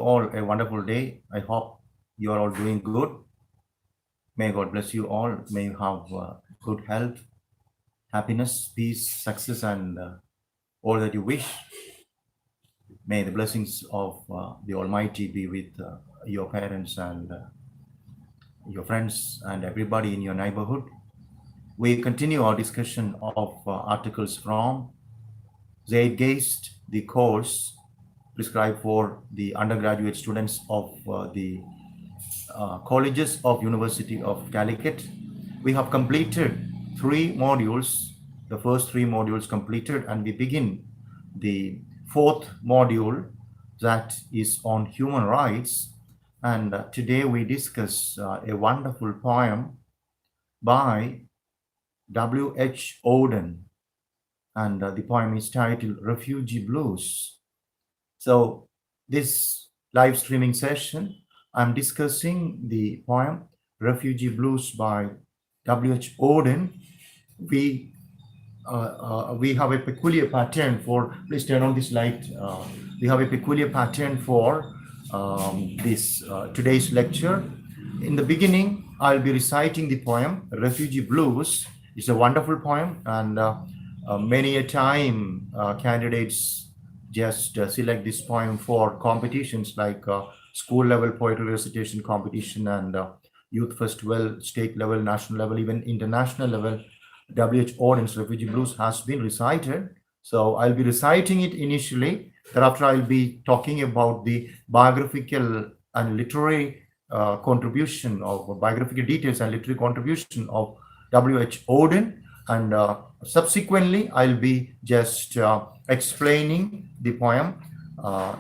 all a wonderful day. I hope you are all doing good. May God bless you all. May you have good health, happiness, peace, success, and all that you wish. May the blessings of the Almighty be with your parents and your friends and everybody in your neighborhood. We continue our discussion of articles from Zeitgeist, the course prescribed for the undergraduate students of the colleges of University of Calicut. We have completed 3 modules, the first 3 modules completed, and we begin the 4th module that is on human rights. And today we discuss a wonderful poem by W.H. Oden, and the poem is titled Refugee Blues. So this live streaming session, I'm discussing the poem Refugee Blues by W.H. Oden. We have a peculiar pattern for, please turn on this light. We have a peculiar pattern for this today's lecture. In the beginning, I'll be reciting the poem Refugee Blues. It's a wonderful poem, and many a time candidates just select this poem for competitions like school level poetry recitation competition and youth festival, state level, national level, even international level. W.H. Oden's Refugee Blues has been recited. So I'll be reciting it initially. Thereafter, I'll be talking about the biographical and literary contribution of biographical details and literary contribution of W.H. Oden. And subsequently, I'll be just explaining the poem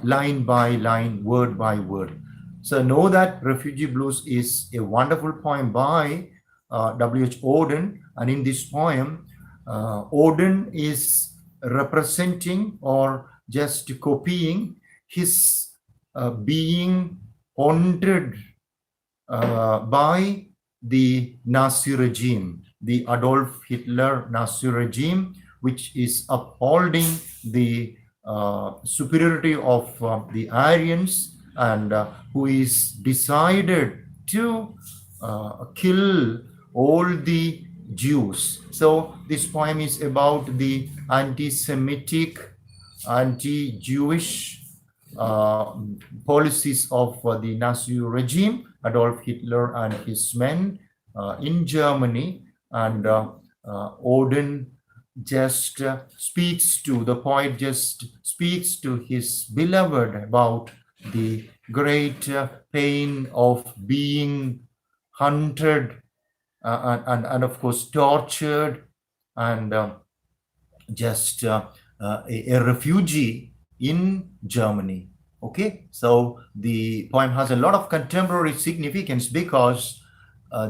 line by line, word by word. So know that Refugee Blues is a wonderful poem by W.H. Oden. And in this poem, Oden is representing or just copying his being haunted by the Nazi regime, the Adolf Hitler Nazi regime, which is upholding the superiority of the Aryans, and who is decided to kill all the Jews. So this poem is about the anti-Semitic, anti-Jewish policies of the Nazi regime, Adolf Hitler and his men in Germany. And Oden just speaks to, the poet just speaks to his beloved about the great pain of being hunted and of course tortured and just a refugee in Germany. Okay, so the poem has a lot of contemporary significance because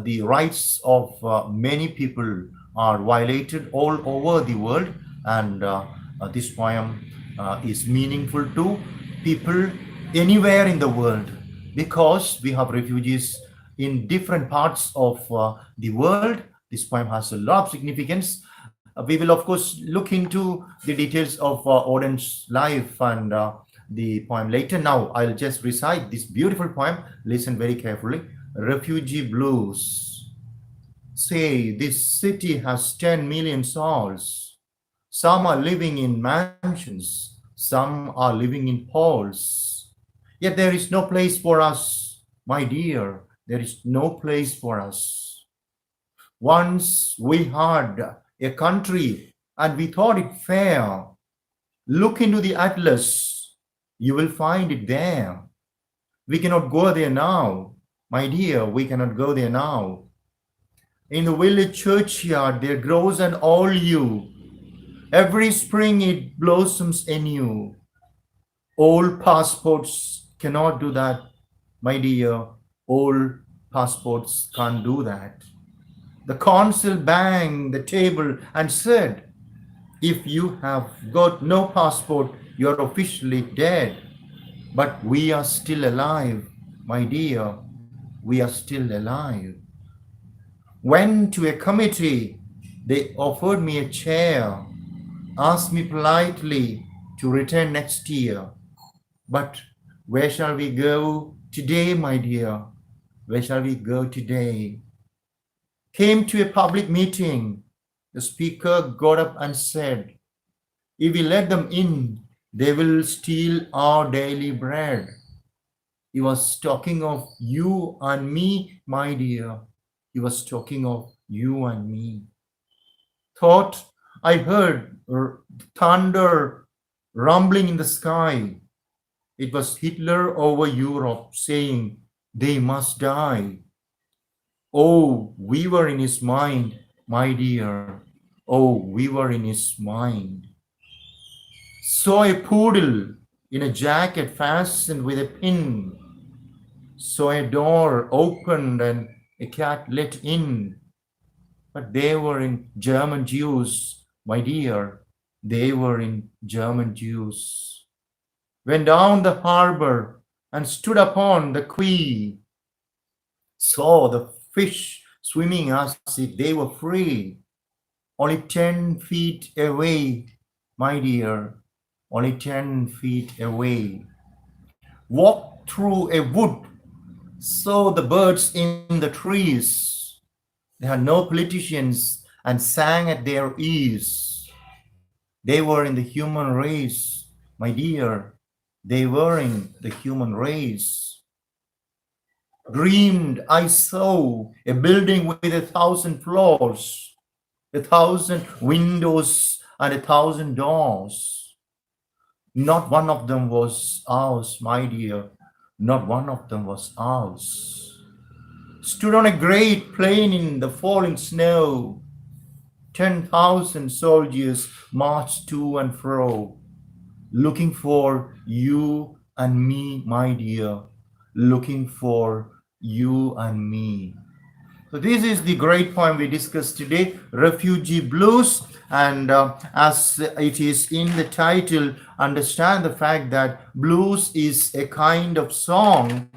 the rights of many people are violated all over the world, and this poem is meaningful to people anywhere in the world because we have refugees in different parts of the world. This poem has a lot of significance. We will, of course, look into the details of Oden's life and the poem later. Now, I'll just recite this beautiful poem. Listen very carefully. Refugee Blues. Say, this city has 10 million souls. Some are living in mansions. Some are living in halls. Yet there is no place for us, my dear. There is no place for us. Once we had a country and we thought it fair. Look into the atlas. You will find it there. We cannot go there now. My dear, we cannot go there now. In the village churchyard there grows an olive. Every spring it blossoms anew. Old passports cannot do that, my dear. Old passports can't do that. The consul banged the table and said, if you have got no passport, you're officially dead. But we are still alive, my dear. We are still alive. Went to a committee. They offered me a chair, asked me politely to return next year. But Where shall we go today, my dear? Where shall we go today? Came to a public meeting. The speaker got up and said, if we let them in, they will steal our daily bread. He was talking of you and me, my dear. He was talking of you and me. Thought I heard thunder rumbling in the sky. It was Hitler over Europe saying they must die. Oh, we were in his mind, my dear. Oh, we were in his mind. Saw a poodle in a jacket fastened with a pin. Saw a door opened and a cat let in. But they were in German Jews, my dear. They were in German Jews. Went down the harbor and stood upon the quay. Saw the fish swimming as if they were free. Only 10 feet away, my dear. Only 10 feet away. Walked through a wood. Saw the birds in the trees. They had no politicians and sang at their ease. They were in the human race, my dear. They were in the human race. Dreamed I saw a building with 1,000 floors, 1,000 windows and 1,000 doors. Not one of them was ours, my dear. Not one of them was ours. Stood on a great plain in the falling snow. 10,000 soldiers marched to and fro, looking for you and me, my dear. Looking for you and me. So this is the great poem we discussed today, Refugee Blues. And as it is in the title, understand the fact that blues is a kind of song.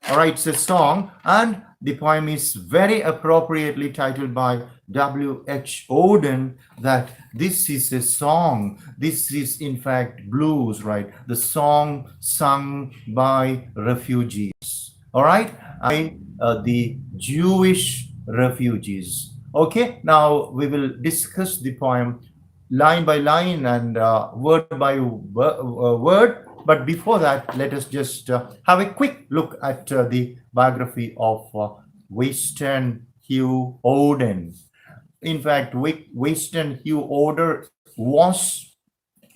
All right, it's a song, and the poem is very appropriately titled by W.H. Oden, that this is a song. This is in fact blues, right? The song sung by refugees. All right, the Jewish refugees. Okay, now we will discuss the poem line by line and word by word. But before that, let us just have a quick look at the biography of Winston Hugh Oden. In fact, Winston Hugh Oden was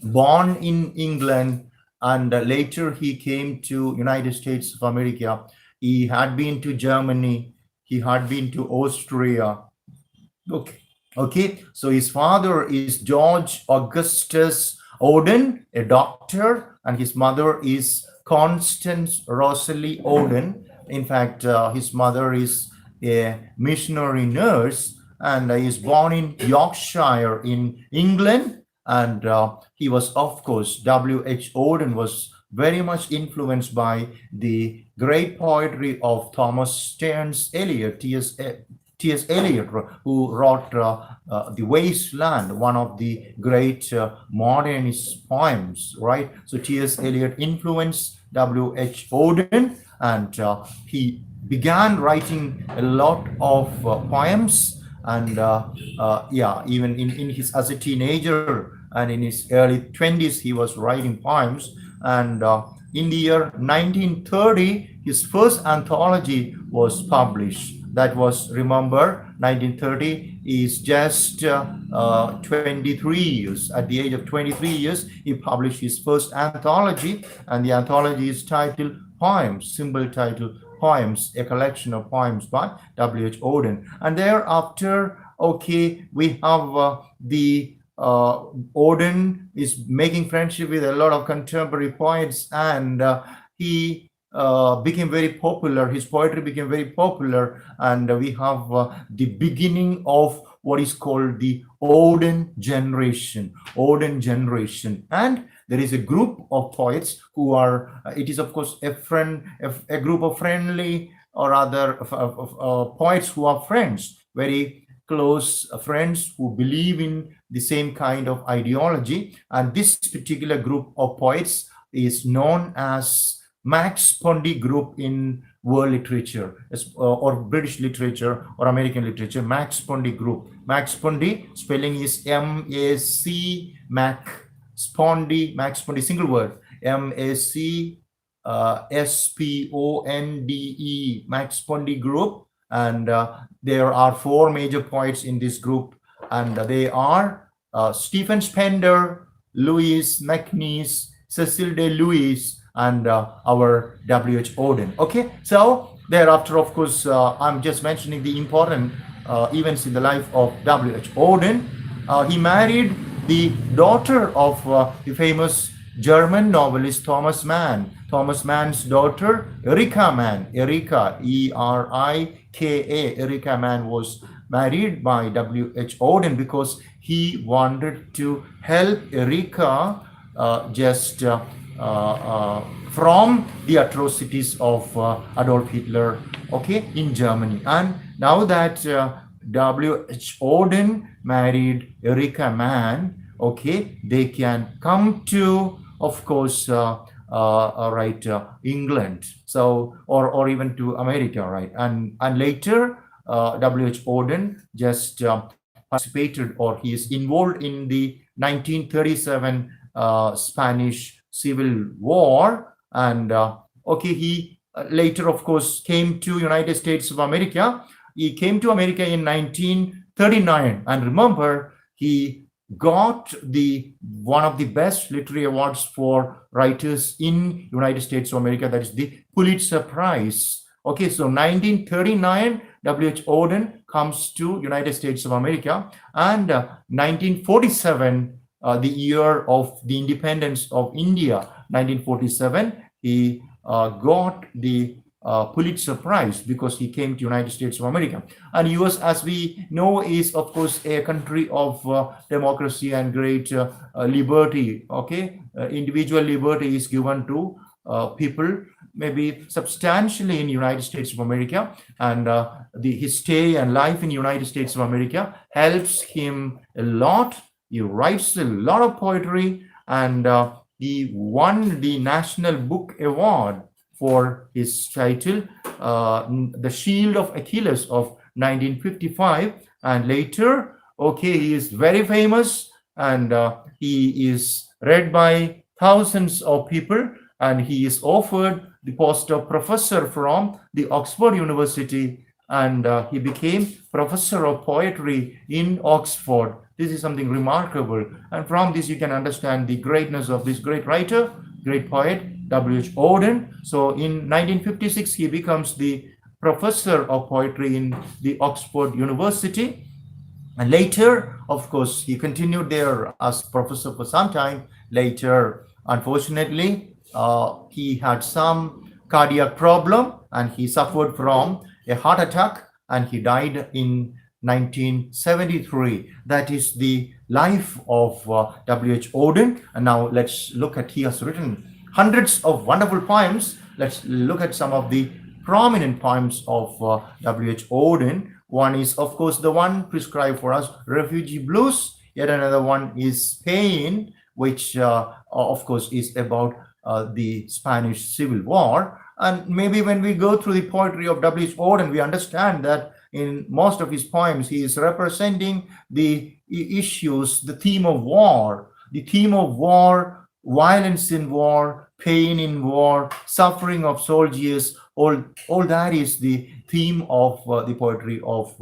born in England, and later he came to United States of America. He had been to Germany. He had been to Austria. Okay. So his father is George Augustus Oden, a doctor, and his mother is Constance Rosalie Oden. In fact, his mother is a missionary nurse, and he is born in Yorkshire in England. And he was, of course, W.H. Oden was very much influenced by the great poetry of Thomas Stearns Eliot, T.S. Eliot, who wrote The Waste Land, one of the great modernist poems, right? So T.S. Eliot influenced W.H. Oden, and he began writing a lot of poems. And even in his as a teenager and in his early 20s, he was writing poems. And in the year 1930, his first anthology was published. That was, remember, 1930 is just 23 years. At the age of 23 years, he published his first anthology, and the anthology is titled Poems, symbol title Poems, a collection of poems by W.H. Oden. And thereafter, okay, we have the Oden is making friendship with a lot of contemporary poets, and he became very popular. His poetry became very popular, and we have the beginning of what is called the Oden generation. Oden generation, and there is a group of poets who are. It is of course a group of friendly or other poets who are friends, very close friends who believe in the same kind of ideology. And this particular group of poets is known as Max Pondy group in world literature, or British literature or American literature. Max Pondy group. Max Pondy, spelling is M-A-C, Max Pondy, single word, M-A-C S-P-O-N-D-E, Max Pondy group. And there are 4 major poets in this group, and they are Stephen Spender, Louis MacNeice, Cecil de Louis, and our W.H. Oden. Okay, so thereafter, of course, I'm just mentioning the important events in the life of W.H. Oden. He married the daughter of the famous German novelist Thomas Mann. Thomas Mann's daughter, Erika Mann, Erika, E-R-I-K-A, Erika Mann was married by W.H. Oden because he wanted to help Erika from the atrocities of Adolf Hitler, okay, in Germany. And now that W.H. Oden married Erika Mann, okay, they can come to, of course, England, so or even to America, right? And later, W.H. Oden just participated, or he is involved in the 1937 Spanish Civil War, and okay, he later, of course, came to United States of America. He came to America in 1939, and remember, he got one of the best literary awards for writers in United States of America, that is the Pulitzer Prize. Okay, so 1939, W.H. Oden comes to United States of America, and 1947, the year of the independence of India, 1947, he got the Pulitzer Prize because he came to United States of America. And US, as we know, is of course a country of democracy and great liberty. Okay, individual liberty is given to people maybe substantially in United States of America, and his stay and life in United States of America helps him a lot. He writes a lot of poetry, and he won the National Book Award for his title, The Shield of Achilles of 1955. And later, okay, he is very famous, and he is read by thousands of people, and he is offered the post of professor from the Oxford University, and he became professor of poetry in Oxford. This is something remarkable, and from this you can understand the greatness of this great writer, great poet, W.H. Oden. So in 1956, he becomes the professor of poetry in the Oxford University. And later, of course, he continued there as professor for some time. Later, unfortunately, he had some cardiac problem, and he suffered from a heart attack, and he died in 1973. That is the life of W.H. Oden. And now let's look at, he has written hundreds of wonderful poems. Let's look at some of the prominent poems of W.H. Oden. One is, of course, the one prescribed for us, Refugee Blues. Yet another one is Pain, which, of course, is about the Spanish Civil War. And maybe when we go through the poetry of W.H. Oden, we understand that in most of his poems, he is representing the issues, the theme of war, violence in war, pain in war, suffering of soldiers. All that is the theme of the poetry of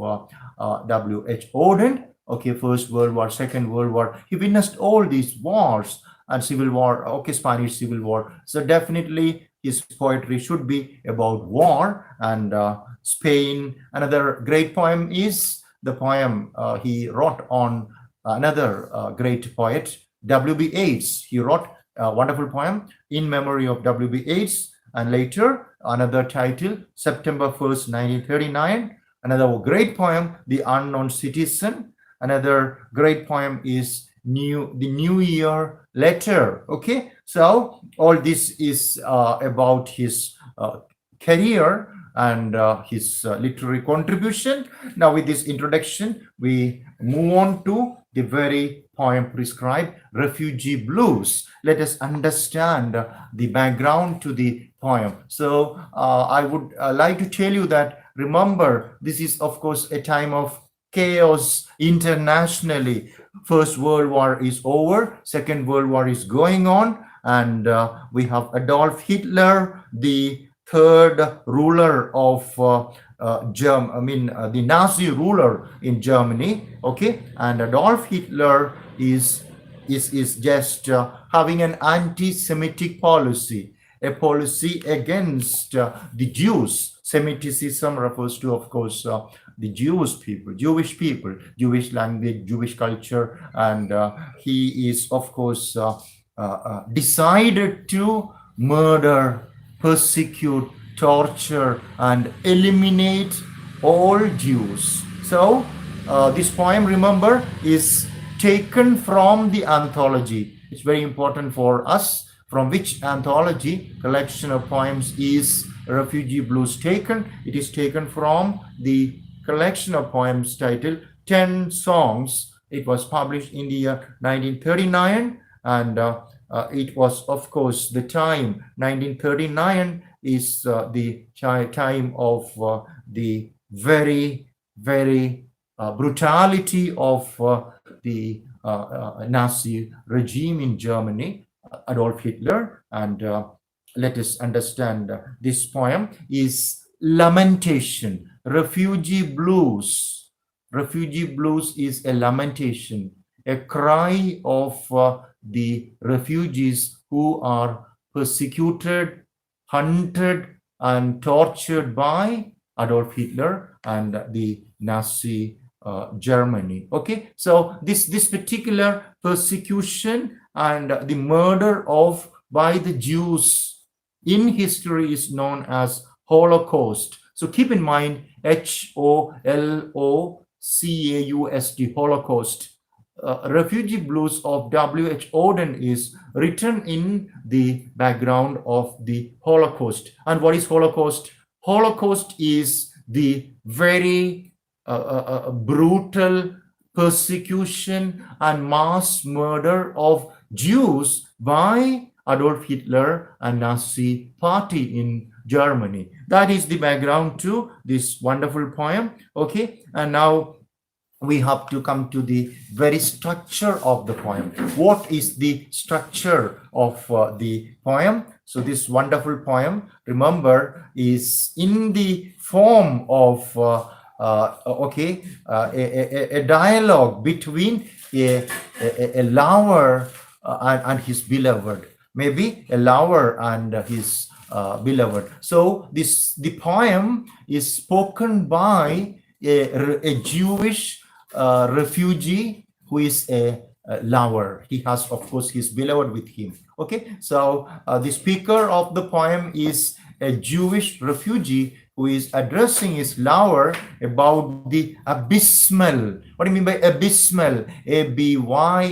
W.H. Oden. Okay, First World War, Second World War. He witnessed all these wars and Civil War, okay, Spanish Civil War. So definitely his poetry should be about war and Spain. Another great poem is the poem he wrote on another great poet, W.B. Yeats. He wrote a wonderful poem in memory of W.B. Yeats. And later, another title, September 1st, 1939. Another great poem, The Unknown Citizen. Another great poem is The New Year Letter. Okay, so all this is about his career. and his literary contribution. Now, with this introduction, we move on to the very poem prescribed, Refugee Blues. Let us understand the background to the poem. So I would like to tell you that, remember, this is, of course, a time of chaos internationally. First World War is over, Second World War is going on, and we have Adolf Hitler, the third ruler of the Nazi ruler in Germany. Okay, and Adolf Hitler is just having an anti-Semitic policy, a policy against the Jews. Semitism refers to, of course, the Jewish people, Jewish language, Jewish culture, and he is, of course, decided to murder, persecute, torture, and eliminate all Jews. So this poem, remember, is taken from the anthology. It's very important for us from which anthology collection of poems is Refugee Blues taken. It is taken from the collection of poems titled 10 Songs. It was published in the year 1939, and it was, of course, the time 1939 is the time of the very brutality of the Nazi regime in Germany, Adolf Hitler. And let us understand this poem is lamentation. Refugee Blues. Refugee Blues is a lamentation, a cry of the refugees who are persecuted, hunted, and tortured by Adolf Hitler and the Nazi Germany. Okay, so this particular persecution and the murder of by the Jews in history is known as Holocaust. So keep in mind Holocaust, Holocaust. Refugee Blues of W.H. Oden is written in the background of the Holocaust. And what is Holocaust? Holocaust is the very brutal persecution and mass murder of Jews by Adolf Hitler and Nazi Party in Germany. That is the background to this wonderful poem. Okay, and now we have to come to the very structure of the poem. What is the structure of the poem? So this wonderful poem, remember, is in the form of a dialogue between a lover and his beloved, maybe a lover and his beloved. So the poem is spoken by a Jewish refugee who is a lover. He has, of course, his beloved with him. Okay, so the speaker of the poem is a Jewish refugee who is addressing his lover about the abysmal. What do you mean by abysmal? Abysmal.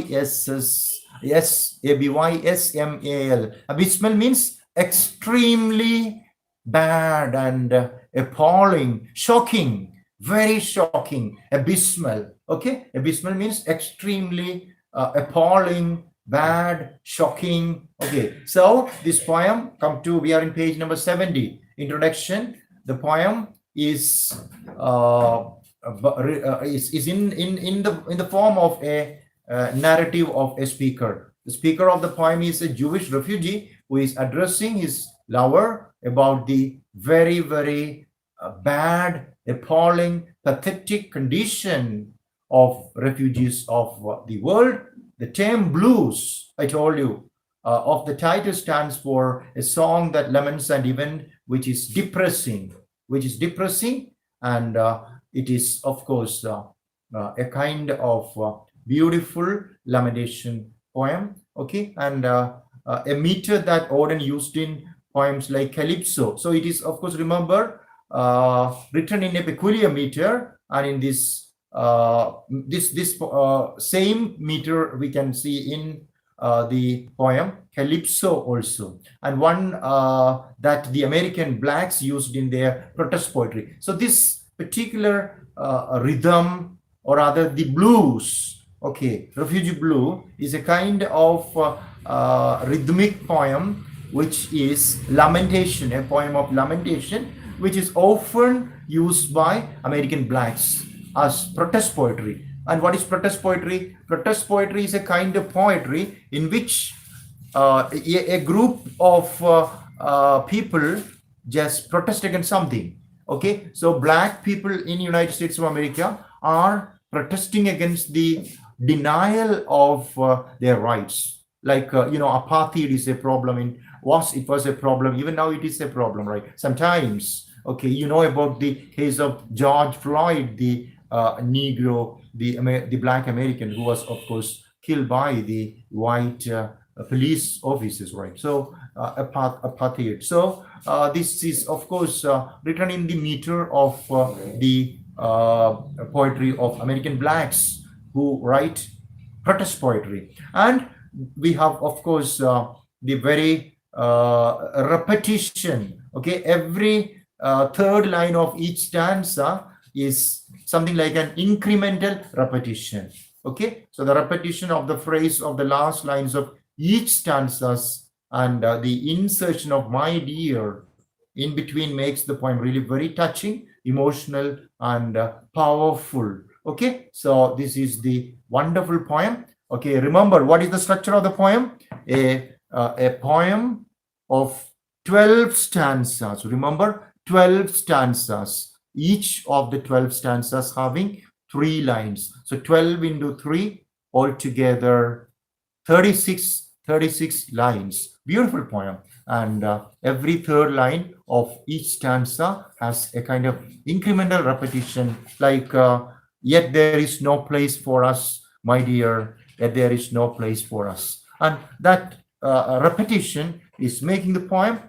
Abysmal means extremely bad and appalling, shocking, very shocking. Abysmal. Okay, abysmal means extremely appalling, bad, shocking. Okay, so this poem we are in page number 70. Introduction. The poem is in the form of a narrative of a speaker. The speaker of the poem is a Jewish refugee who is addressing his lover about the very bad, appalling, pathetic condition of refugees of the world. The term blues, I told you, of the title stands for a song that laments an event which is depressing, and it is, of course, a kind of beautiful lamentation poem. Okay, and a meter that Oden used in poems like Calypso. So it is, of course, remember, written in a peculiar meter, and in this same meter we can see in the poem Calypso also, and one that the American blacks used in their protest poetry. So this particular rhythm, or rather the blues, okay, Refugee Blue is a kind of rhythmic poem which is lamentation, a poem of lamentation, which is often used by American blacks as protest poetry. And what is protest poetry? Protest poetry is a kind of poetry in which a group of people just protest against something. Okay, so black people in United States of America are protesting against the denial of their rights. Like apartheid is a problem. It was a problem. Even now it is a problem, right? Sometimes, okay, you know about the case of George Floyd, the Negro, the black American, who was, of course, killed by the white police officers, right? So apartheid. So this is, of course, written in the meter of the poetry of American blacks who write protest poetry. And we have, of course, the very repetition. Okay, every third line of each stanza is something like an incremental repetition. Okay, so the repetition of the phrase of the last lines of each stanzas and the insertion of "my dear" in between makes the poem really very touching, emotional, and powerful. Okay, so this is the wonderful poem. Okay, remember, what is the structure of the poem? A poem of 12 stanzas. Remember, 12 stanzas. Each of the 12 stanzas having 3 lines. So 12 into 3, altogether 36 lines. Beautiful poem. And every third line of each stanza has a kind of incremental repetition, like yet there is no place for us, my dear, yet there is no place for us. And that repetition is making the poem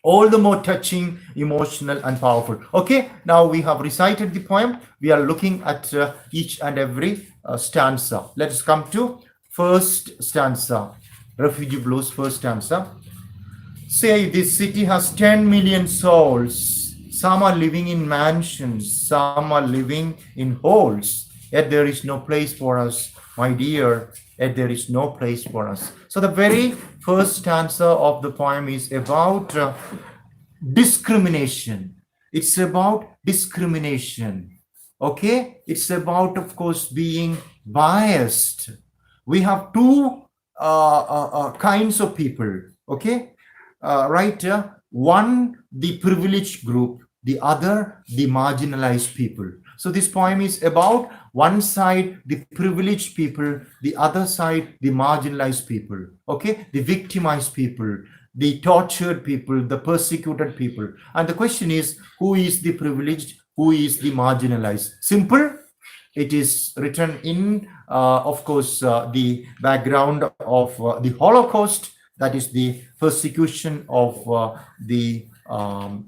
all the more touching, emotional, and powerful. Okay, now we have recited the poem. We are looking at each and every stanza. Let's come to first stanza, Refugee Blues, first stanza. Say, this city has 10 million souls. Some are living in mansions, some are living in holes. Yet there is no place for us, my dear, yet there is no place for us. So the very first stanza of the poem is about discrimination. It's about discrimination. Okay, it's about, of course, being biased. We have two kinds of people. Okay, right? One, the privileged group, the other, the marginalized people. So this poem is about one side, the privileged people, the other side, the marginalized people. Okay, the victimized people, the tortured people, the persecuted people. And the question is, who is the privileged, who is the marginalized? Simple. It is written in, of course, the background of the Holocaust, that is the persecution of the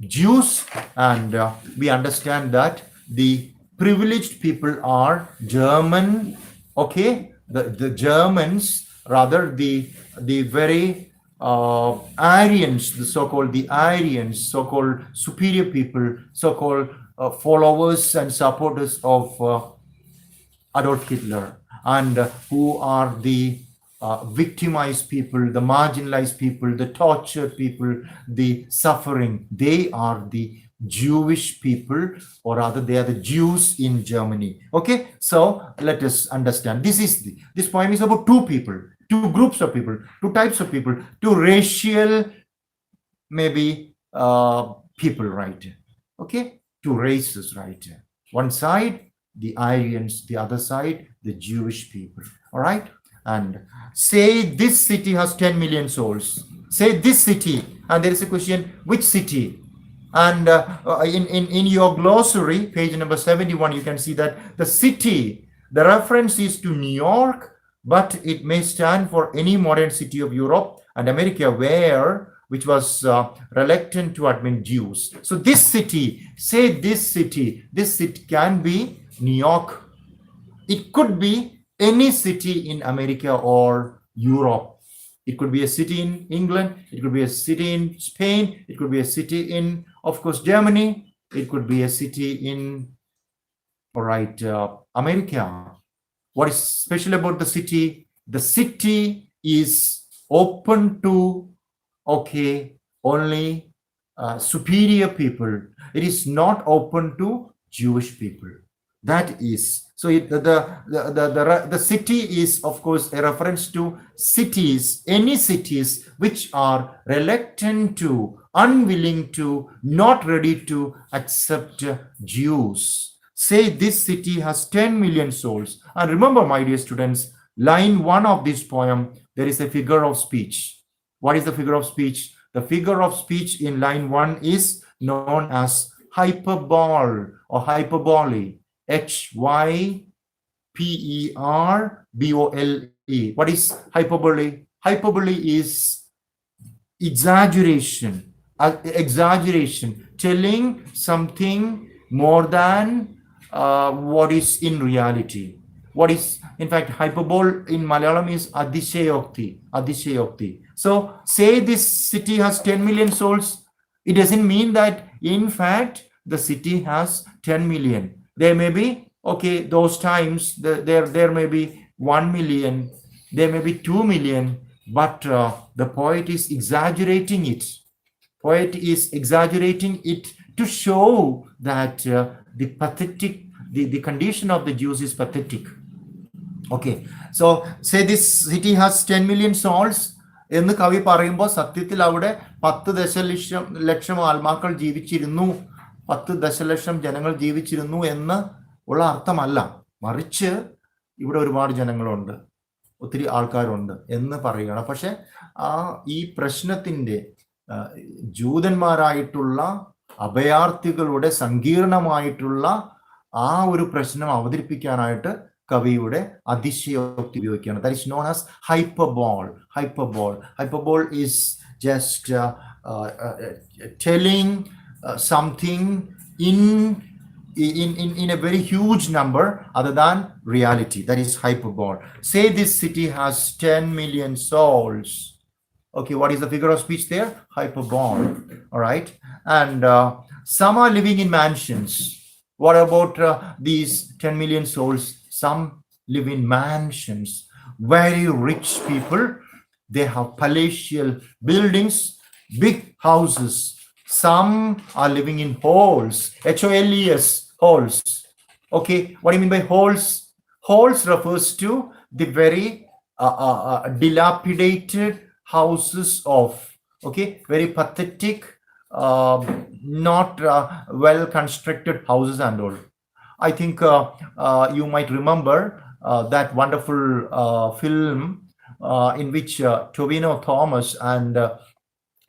Jews. And we understand that the privileged people are German, okay, the Germans, rather the very Aryans, the so-called Aryans, so-called superior people, so-called followers and supporters of Adolf Hitler, and who are the victimized people, the marginalized people, the tortured people, the suffering. They are the Jewish people, or rather they are the Jews in Germany. Okay, so let us understand. This poem is about two people, two groups of people, two types of people, two racial maybe people, right? Okay, two races, right? One side the Aryans, the other side the Jewish people. All right, and say this city has 10 million souls. Say this city, and there is a question, which city? And in your glossary, page number 71, you can see that the city, the reference is to New York, but it may stand for any modern city of Europe and America which was reluctant to admit Jews. So this city, say this city can be New York. It could be any city in America or Europe. It could be a city in England. It could be a city in Spain. It could be a city in, of course, Germany. It could be a city in, all right, America. What is special about the city? The city is open to, okay, only superior people. It is not open to Jewish people. That is so. The city is, of course, a reference to cities, any cities which are reluctant to, unwilling to, not ready to accept Jews. Say this city has 10 million souls. And remember, my dear students, line 1 of this poem, there is a figure of speech. What is the figure of speech? The figure of speech in line 1 is known as hyperbole or hyperbole. Hyperbole. What is hyperbole? Hyperbole is exaggeration, telling something more than what is in reality. What is, in fact, hyperbole in Malayalam is adishayokti. So say this city has 10 million souls. It doesn't mean that, in fact, the city has 10 million. There may be, okay, those times, there may be 1 million, there may be 2 million, but the poet is exaggerating it. Poet is exaggerating it to show that the pathetic, the condition of the Jews is pathetic. Okay, so say this city has 10 million souls. എന്ന് കവി പറയുമ്പോൾ സത്യത്തിൽ അവിടെ 10 ദശലക്ഷം ആത്മാക്കൾ ജീവിച്ചിരുന്നു, 10 ദശലക്ഷം ജനങ്ങൾ ജീവിച്ചിരുന്നു എന്ന് ഉള്ള അർത്ഥമല്ല. മറിച്ച് ഇവിടെ ഒരുപാട് ജനങ്ങളുണ്ട്, ഒത്തിരി ആൾക്കാരുണ്ട് എന്ന് പറയുകയാണ്. പക്ഷെ ഈ പ്രശ്നത്തിൻ്റെ ജൂതന്മാരായിട്ടുള്ള അഭയാർത്ഥികളുടെ സങ്കീർണമായിട്ടുള്ള ആ ഒരു പ്രശ്നം അവതരിപ്പിക്കാനായിട്ട് കവിയുടെ അതിശയോക്തി ഉപയോഗിക്കുകയാണ്. That is known as hyperbole. Hyperbole is just telling something in a very huge number other than reality. That is hyperbole. Say this city has 10 million souls. Okay, what is the figure of speech there? Hyperbole. All right. And some are living in mansions. What about these 10 million souls? Some live in mansions. Very rich people. They have palatial buildings, big houses. Some are living in halls. H-O-L-E-S, halls. Okay, what do you mean by halls? Halls refers to the very dilapidated houses of, okay, very pathetic, not well constructed houses and all. I think you might remember that wonderful film in which Tovino Thomas and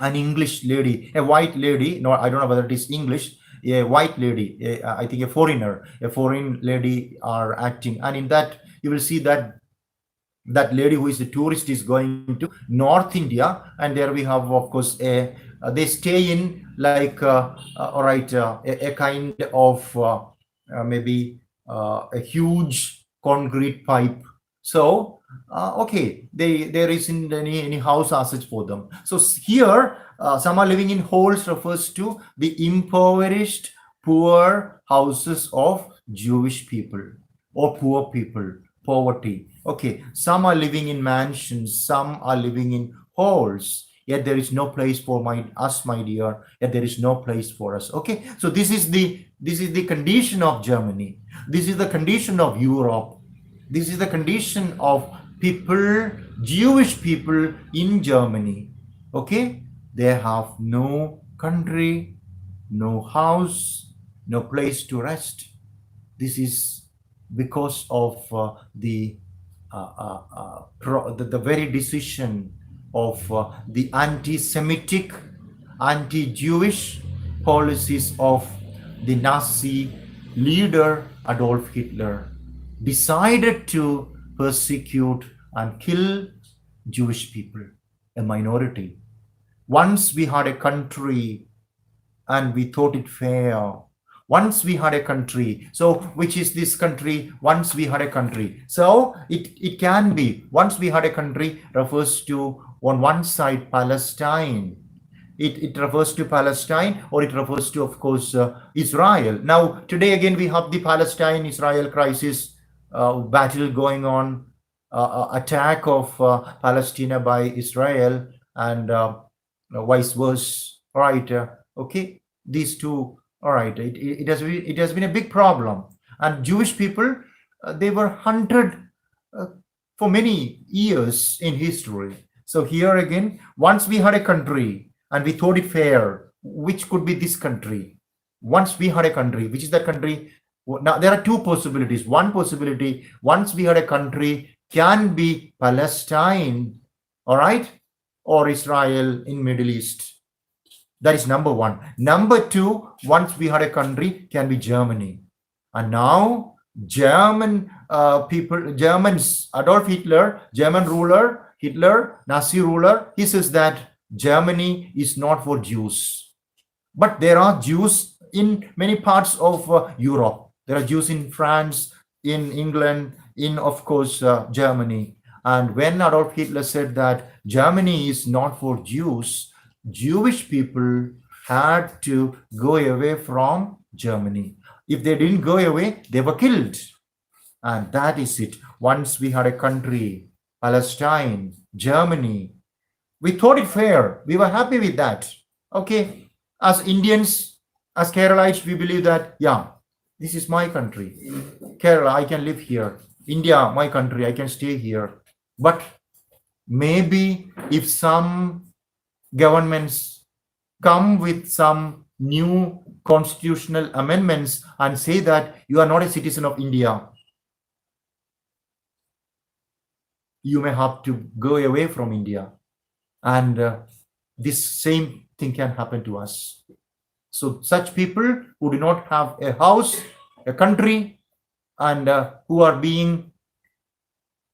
an English lady, a white lady, no, I don't know whether it is English, a white lady, I think a foreign lady are acting. And in that, you will see that lady who is a tourist is going to North India, and there we have, of course, they stay in like all right, a kind of maybe a huge concrete pipe. So okay, there isn't any house as such for them. So here some are living in halls refers to the impoverished, poor houses of Jewish people or poor people, poverty. Okay, some are living in mansions, some are living in halls. Yet there is no place for us, my dear. Yet there is no place for us. Okay, so this is the condition of Germany. This is the condition of Europe. This is the condition of people, Jewish people in Germany. Okay, they have no country, no house, no place to rest. This is because of the very decision of the anti-Semitic, anti-Jewish policies of the Nazi leader Adolf Hitler, decided to persecute and kill Jewish people, a minority. Once we had a country and we thought it fair. Once we had a country. So which is this country? Once we had a country. So it can be once we had a country refers to on one side Palestine. It refers to Palestine, or it refers to, of course, Israel. Now, today again, we have the Palestine-Israel crisis, battle going on, attack of Palestine by Israel, and vice versa. All right, okay, these two. All right, it has been a big problem, and Jewish people, they were hunted for many years in history. So here again, once we had a country and we thought it fair, which could be this country. Once we had a country, which is that country? Now there are two possibilities. One possibility, once we had a country, can be Palestine, all right, or Israel in Middle East. That is number one. Number two, once we had a country, can be Germany. And now Germans, Adolf Hitler, German ruler, Hitler, Nazi ruler, he says that Germany is not for Jews. But there are Jews in many parts of Europe. There are Jews in France, in England, in, of course, Germany. And when Adolf Hitler said that Germany is not for Jews, Jewish people had to go away from Germany. If they didn't go away, they were killed. And that is it. Once we had a country, Palestine, Germany, we thought it fair. We were happy with that. Okay. As Indians, as Keralites, we believe that, yeah, this is my country. Kerala, I can live here. India, my country, I can stay here. But maybe if some governments come with some new constitutional amendments and say that you are not a citizen of India, you may have to go away from India. And this same thing can happen to us. So such people who do not have a house, a country, and who are being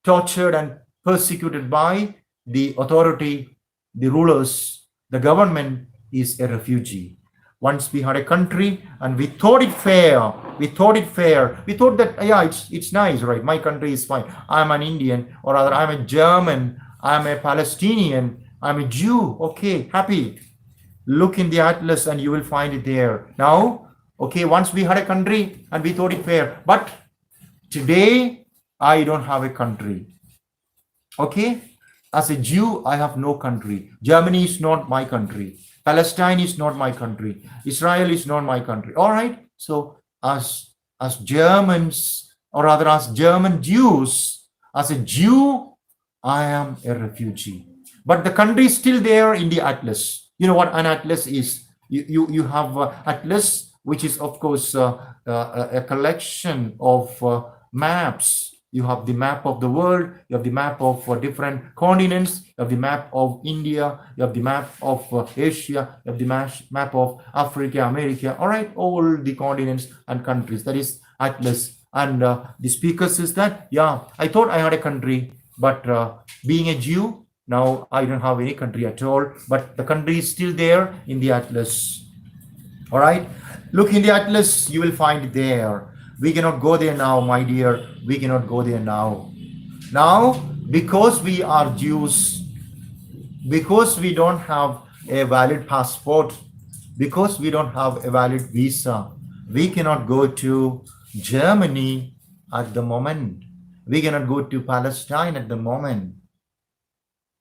tortured and persecuted by the authority, the rulers, the government, is a refugee. Once we had a country and we thought it fair, we thought that, yeah, it's nice, right? My country is fine. I'm an Indian, or rather I'm a German, I'm a Palestinian, I'm a Jew. Okay, happy. Look in the atlas and you will find it there. Now, okay, once we had a country and we thought it fair, but today I don't have a country. Okay, as a Jew, I have no country. Germany is not my country. Palestine is not my country. Israel is not my country. All right. So as Germans, or rather as German Jews, as a Jew, I am a refugee. But the country is still there in the atlas. You know what an atlas is? You have atlas, which is, of course, a collection of maps. You have the map of the world, you have the map of different continents, you have the map of India, you have the map of Asia, you have the map of Africa, America, all right, all the continents and countries. That is atlas. And the speaker says that, yeah, I thought I had a country, but being a Jew, now I don't have any country at all, but the country is still there in the atlas. All right, look in the atlas, you will find it there. We cannot go there now, my dear. We cannot go there now. Now, because we are Jews, because we don't have a valid passport, because we don't have a valid visa, we cannot go to Germany at the moment. We cannot go to Palestine at the moment.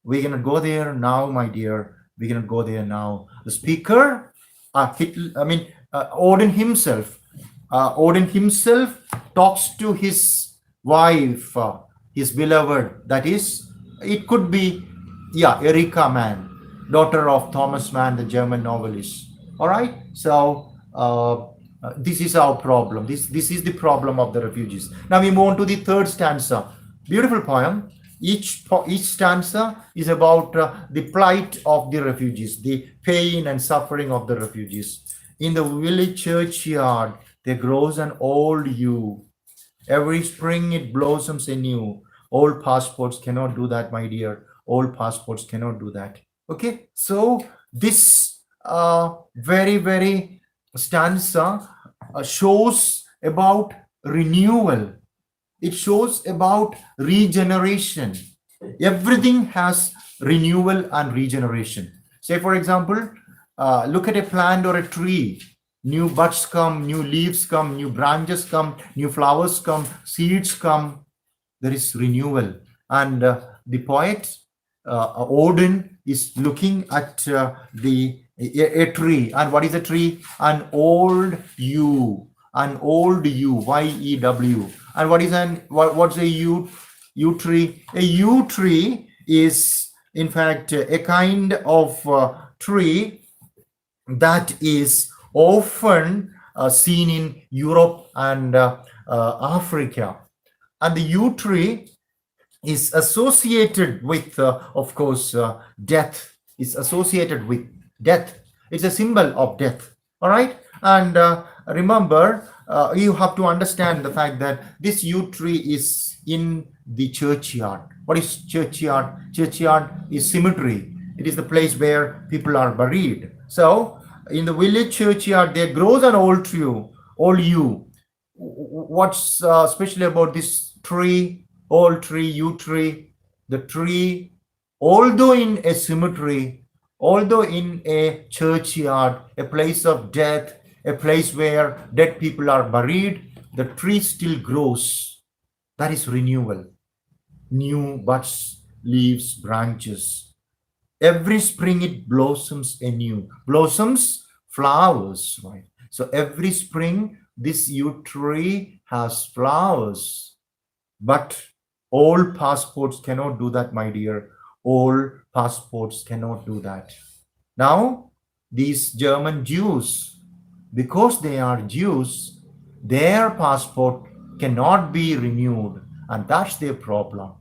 We cannot go there now, my dear. We cannot go there now. The speaker, Oden himself talks to his wife, his beloved. That is, it could be, yeah, Erika Mann, daughter of Thomas Mann, the German novelist. All right. So this is our problem. This is the problem of the refugees. Now we move on to the third stanza. Beautiful poem. Each stanza is about the plight of the refugees, the pain and suffering of the refugees. In the village churchyard, there grows an old yew. Every spring it blossoms anew. Old passports cannot do that, my dear. Old passports cannot do that. Okay, so this very stanza shows about renewal. It shows about regeneration. Everything has renewal and regeneration. Say, for example, look at a plant or a tree. New buds come, new leaves come, new branches come, new flowers come, seeds come. There is renewal. And the poet Oden is looking at a tree. And what is a tree? An old yew. An old yew, Y-E-W. And what's a yew tree? A yew tree is in fact a kind of tree that is often seen in Europe and Africa. And the yew tree is associated with, of course, death. Is associated with death. It's a symbol of death. All right. And remember, you have to understand the fact that this yew tree is in the churchyard. What is churchyard? Churchyard is cemetery. It is the place where people are buried. So in the village churchyard, there grows an old tree, old yew. What's special about this tree, old tree, yew tree? The tree, although in a cemetery, although in a churchyard, a place of death, a place where dead people are buried, the tree still grows. That is renewal. New buds, leaves, branches. Every spring it blossoms anew. Blossoms, flowers, right? So every spring this yew tree has flowers. But all passports cannot do that, my dear. All passports cannot do that. Now, these German Jews, because they are Jews, their passport cannot be renewed, and that's their problem.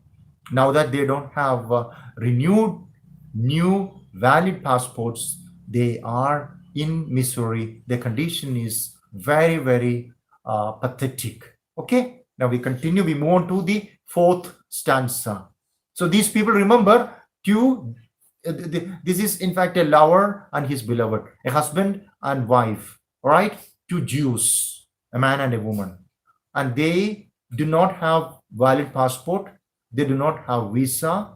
Now that they don't have renewed new valid passports, they are in misery. Their condition is very, very pathetic. Okay, now we continue. We move on to the fourth stanza. So these people, remember, this is in fact a lover and his beloved, a husband and wife, all right? Two Jews, a man and a woman, and they do not have valid passport. They do not have visa.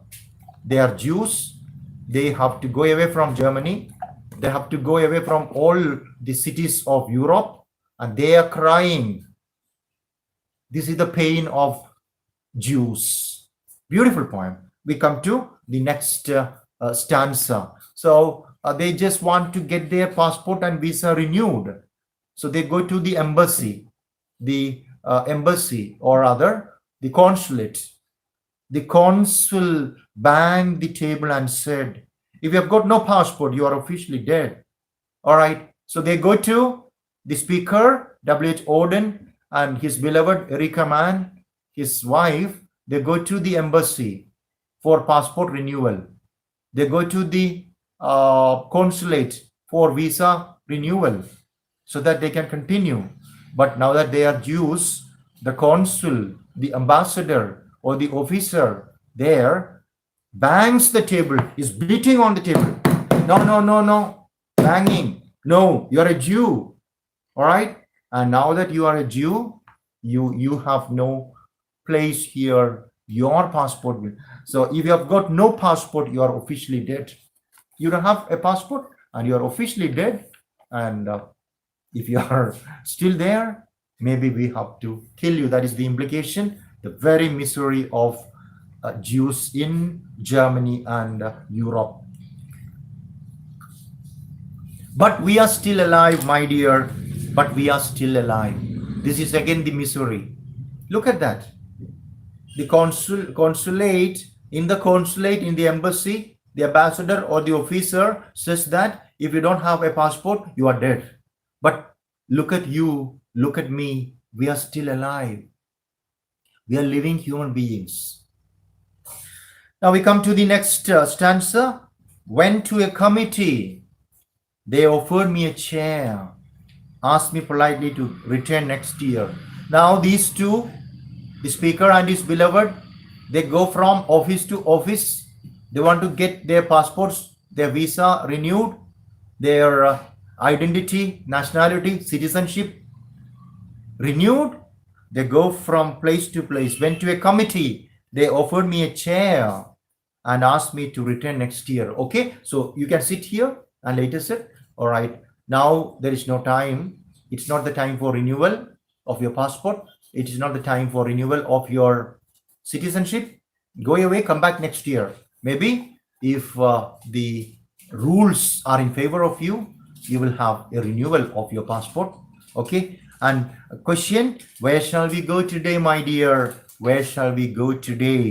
They are Jews. They have to go away from Germany. They have to go away from all the cities of Europe, and they are crying. This is the pain of Jews. Beautiful poem. We come to the next stanza. So they just want to get their passport and visa renewed. So they go to the embassy, or rather the consulate. The consul banged the table and said, if you have got no passport, you are officially dead. All right. So they go to the speaker, W.H. Oden, and his beloved Erika Mann, his wife. They go to the embassy for passport renewal. They go to the consulate for visa renewal so that they can continue. But now that they are Jews, the consul, the ambassador, or the officer there bangs the table, is beating on the table. No, banging. No, you're a Jew. All right. And now that you are a Jew, you have no place here. Your passport will. So if you have got no passport, you are officially dead. You don't have a passport and you are officially dead. And if you are still there, maybe we have to kill you. That is the implication, the very misery of Jews in Germany and Europe. But we are still alive, my dear. But we are still alive. This is again the misery. Look at that. The consulate, in the embassy, the ambassador or the officer says that if you don't have a passport, you are dead. But look at you, look at me. We are still alive. We are living human beings. Now we come to the next stanza. Went to a committee. They offered me a chair. Asked me politely to return next year. Now these two, the speaker and his beloved, they go from office to office. They want to get their passports, their visa renewed, their identity, nationality, citizenship. renewed, they go from place to place. Went to a committee, they offered me a chair and asked me to return next year. Okay, so you can sit here and later sit. All right, now there is no time. It's not the time for renewal of your passport. It is not the time for renewal of your citizenship. Go away, come back next year. Maybe if the rules are in favor of you, you will have a renewal of your passport. Okay, and a question, where shall we go today, my dear? Where shall we go today?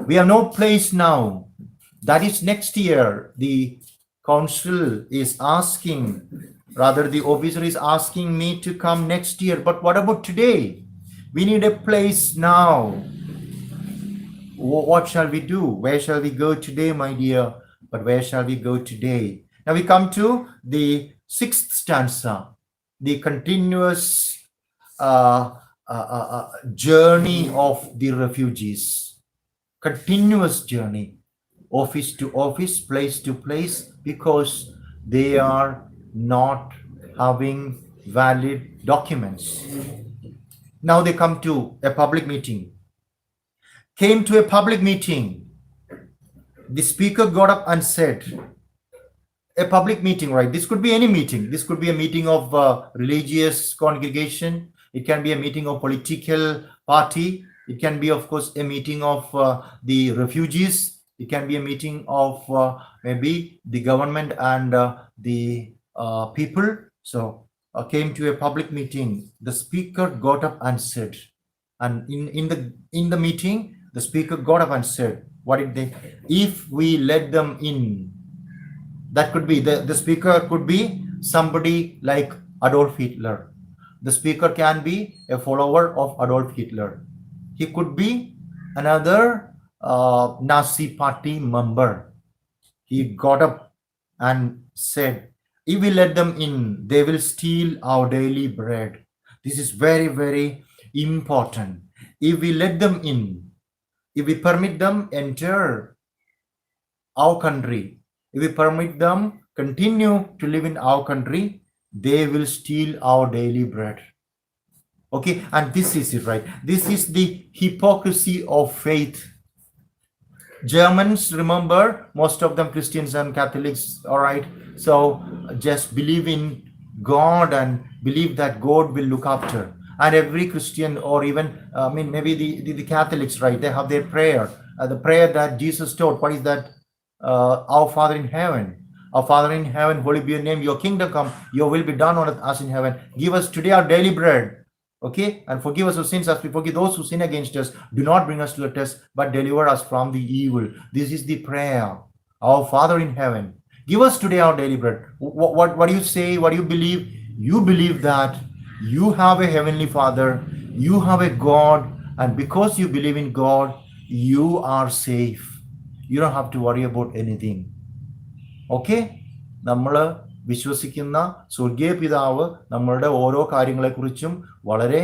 We have no place now. That is next year. The council is asking, rather the officer is asking me to come next year. But what about today? We need a place now. What shall we do? Where shall we go today, my dear? But where shall we go today? Now we come to the sixth stanza, the continuous journey of the refugees. Continuous journey, office to office, place to place, because they are not having valid documents. Now they come to a public meeting. Came to a public meeting. The speaker got up and said, a public meeting, right? This could be any meeting. This could be a meeting of religious congregation. It can be a meeting of political party. It can be, of course, a meeting of the refugees. It can be a meeting of maybe the government and the people. So came to a public meeting. The speaker got up and said, and in the meeting, the speaker got up and said, what did they? If we let them in, that could be the speaker could be somebody like Adolf Hitler. The speaker can be a follower of Adolf Hitler. He could be another Nazi party member. He got up and said, if we let them in, they will steal our daily bread. This is very, very important. If we let them in, if we permit them enter our country, if we permit them continue to live in our country, they will steal our daily bread. Okay, and this is it, right? This is the hypocrisy of faith. Germans, remember, most of them Christians and Catholics, all right? So just believe in God and believe that God will look after. And every Christian, or even, maybe the Catholics, right? They have their prayer, the prayer that Jesus taught. What is that? Our Father in heaven. Our Father in heaven, holy be your name. Your kingdom come. Your will be done on earth as in heaven. Give us today our daily bread. Okay, and forgive us our sins as we forgive those who sin against us. Do not bring us to a test, but deliver us from the evil. This is the prayer. Our Father in heaven, give us today our daily bread. What do you say? What do you believe? You believe that you have a heavenly Father, you have a God, and because you believe in God, you are safe. You don't have to worry about anything. Okay? നമ്മൾ വിശ്വസിക്കുന്ന സ്വർഗീയ പിതാവ് നമ്മളുടെ ഓരോ കാര്യങ്ങളെക്കുറിച്ചും വളരെ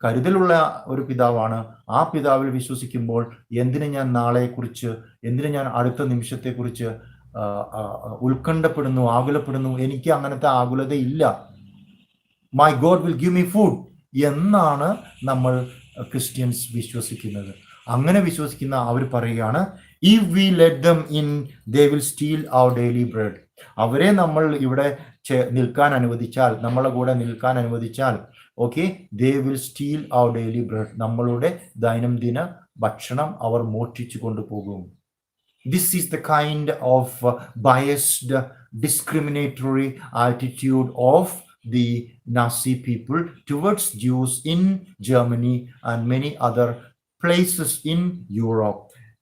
കരുതലുള്ള ഒരു പിതാവാണ്. ആ പിതാവിൽ വിശ്വസിക്കുമ്പോൾ എന്തിനു ഞാൻ നാളെക്കുറിച്ച്, എന്തിനു ഞാൻ അടുത്ത നിമിഷത്തെക്കുറിച്ച് ഉത്കണ്ഠപ്പെടുന്നു, ആകുലപ്പെടുന്നു? എനിക്ക് അങ്ങനത്തെ ആകുലതയില്ല. My God will give me food എന്നാണ് നമ്മൾ ക്രിസ്ത്യൻസ് വിശ്വസിക്കുന്നത്. അങ്ങനെ വിശ്വസിക്കുന്ന അവർ പറയുകയാണ്, if we let them in they will steal our daily bread. അവരെ നമ്മൾ ഇവിടെ നിൽക്കാൻ അനുവദിച്ചാൽ, നമ്മളെ കൂടെ നിൽക്കാൻ അനുവദിച്ചാൽ, okay, they will steal our daily bread. നമ്മളുടെ ദൈനംദിന ഭക്ഷണം അവർ മോഷ്ടിച്ചു കൊണ്ടുപോകും. This is the kind of biased, discriminatory attitude of the Nazi people towards Jews in Germany and many other places in Europe.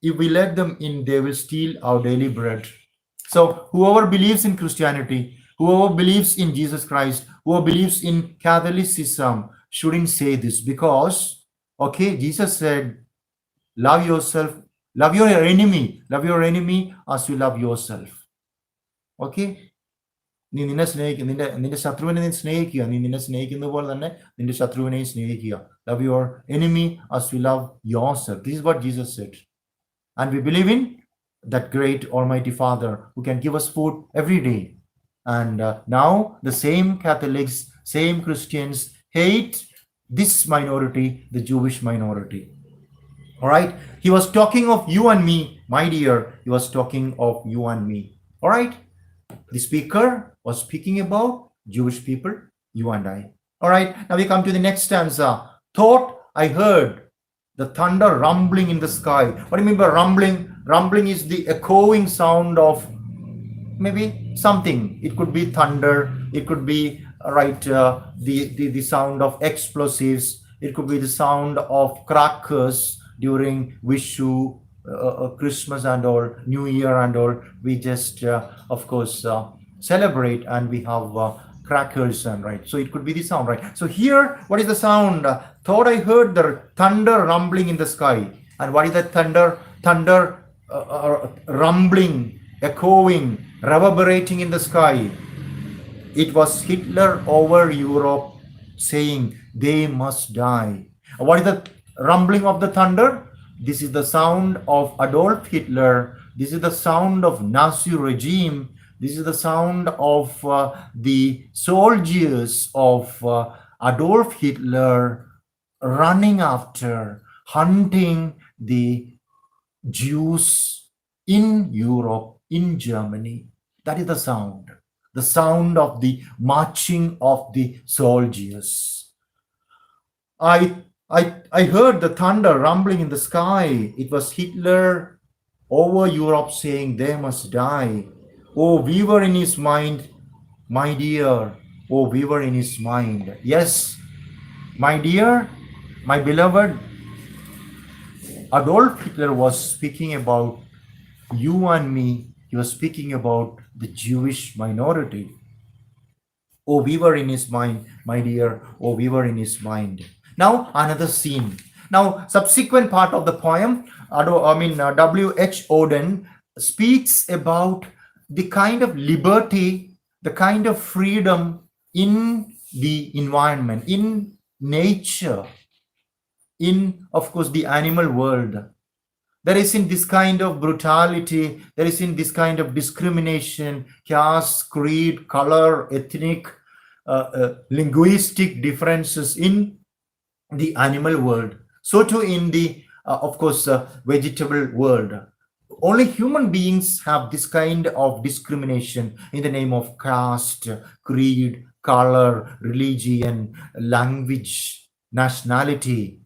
If we let them in, they will steal our daily bread. So whoever believes in Christianity, whoever believes in Jesus Christ, whoever believes in Catholicism shouldn't say this, because, okay, Jesus said, love yourself, love your enemy as you love yourself. Okay? നീ നിന്നെ സ്നേഹിക്കുക, നിന്റെ ശത്രുവിനെ നീ സ്നേഹിക്കുക, നീ നിന്നെ സ്നേഹിക്കുന്ന പോലെ തന്നെ നിന്റെ ശത്രുവിനെയും സ്നേഹിക്കുക. Love your enemy as you love yourself. This is what Jesus said. And we believe in that great Almighty Father who can give us food every day. And now the same Catholics, same Christians hate this minority, the Jewish minority. All right. He was talking of you and me, my dear. He was talking of you and me. All right. The speaker was speaking about Jewish people, you and I. All right. Now we come to the next stanza. Thought I heard the thunder rumbling in the sky. What do you mean by rumbling? Rumbling is the echoing sound of maybe something. It could be thunder. It could be the sound of explosives. It could be the sound of crackers during Vishu, Christmas and all, New Year and all. We just of course celebrate, and we have crackers, and right. So it could be the sound, right? So here, what is the sound? Thought I heard the thunder rumbling in the sky. And what is that thunder? Thunder rumbling, echoing, reverberating in the sky. It was Hitler over Europe saying they must die. What is the rumbling of the thunder? This is the sound of Adolf Hitler. This is the sound of Nazi regime. This is the sound of the soldiers of Adolf Hitler running after, hunting the Jews in Europe, in Germany. That is the sound of the marching of the soldiers. I heard the thunder rumbling in the sky. It was Hitler over Europe saying they must die. Oh, we were in his mind, my dear. Oh, we were in his mind. Yes, my dear, my beloved, Adolf Hitler was speaking about you and me. He was speaking about the Jewish minority. Oh, we were in his mind, my dear. Oh, we were in his mind. Now, another scene. Now, subsequent part of the poem, W.H. Oden speaks about the kind of liberty, the kind of freedom in the environment, in nature, in, of course, the animal world. There isn't this kind of brutality, there isn't this kind of discrimination, caste, creed, color, ethnic, linguistic differences in the animal world. So too in the, of course, vegetable world. Only human beings have this kind of discrimination in the name of caste, creed, color, religion, language, nationality.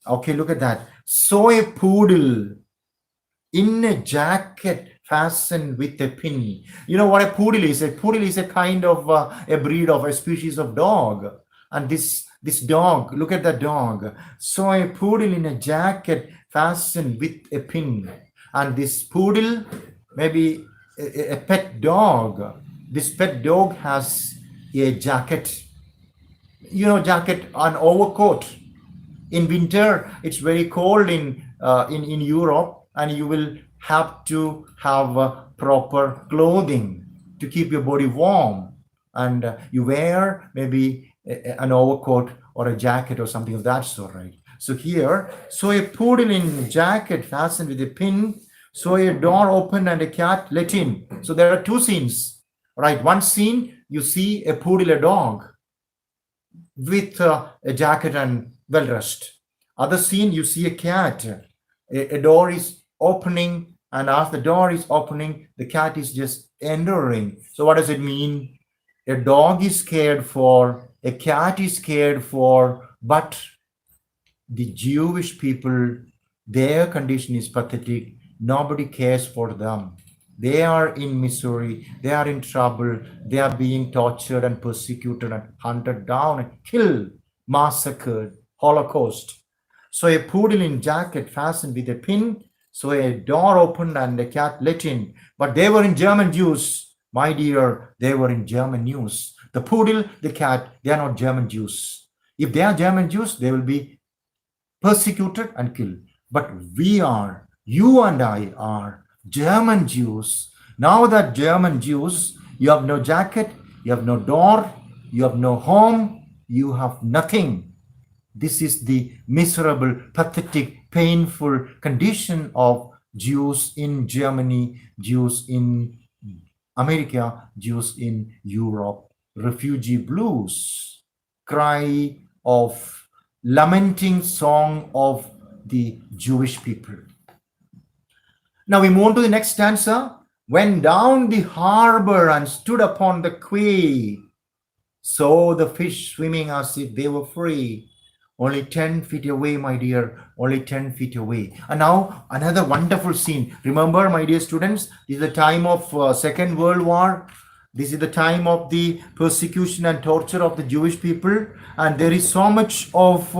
Okay, look at that. So a poodle in a jacket fastened with a pin. You know what a poodle is? A poodle is a kind of a breed of a species of dog. And this dog, look at that dog. So a poodle in a jacket fastened with a pin. And this poodle, maybe a pet dog. This pet dog has a jacket. You know, jacket, an overcoat. In winter, it's very cold in Europe, and you will have to have proper clothing to keep your body warm. And you wear maybe an overcoat or a jacket or something of that sort, right? So here, so a poodle in jacket fastened with a pin, so a door opened and a cat let in. So there are two scenes, right? One scene, you see a poodle, a dog, with a jacket and well dressed. Other scene, you see a cat. A door is opening, and as the door is opening, the cat is just entering. So what does it mean? A dog is cared for, a cat is cared for, but the Jewish people, their condition is pathetic. Nobody cares for them. They are in misery, they are in trouble, they are being tortured and persecuted and hunted down and killed, massacred, Holocaust. So a poodle in jacket fastened with a pin, so a door opened and a cat let in. But they were in German Jews, my dear, they were in German news. The poodle, the cat, they are not German Jews. If they are German Jews, they will be persecuted and killed. But we are, you and I are German Jews. Now that German Jews, you have no jacket, you have no door, you have no home, you have nothing. This is the miserable, pathetic, painful condition of Jews in Germany, Jews in America, Jews in Europe. Refugee blues, cry of lamenting song of the Jewish people. Now we move on to the next stanza. Went down the harbor and stood upon the quay, saw the fish swimming as if they were free. Only 10 feet away, my dear, only 10 feet away. And now another wonderful scene. Remember, my dear students, this is the time of Second World War. This is the time of the persecution and torture of the Jewish people. And there is so much of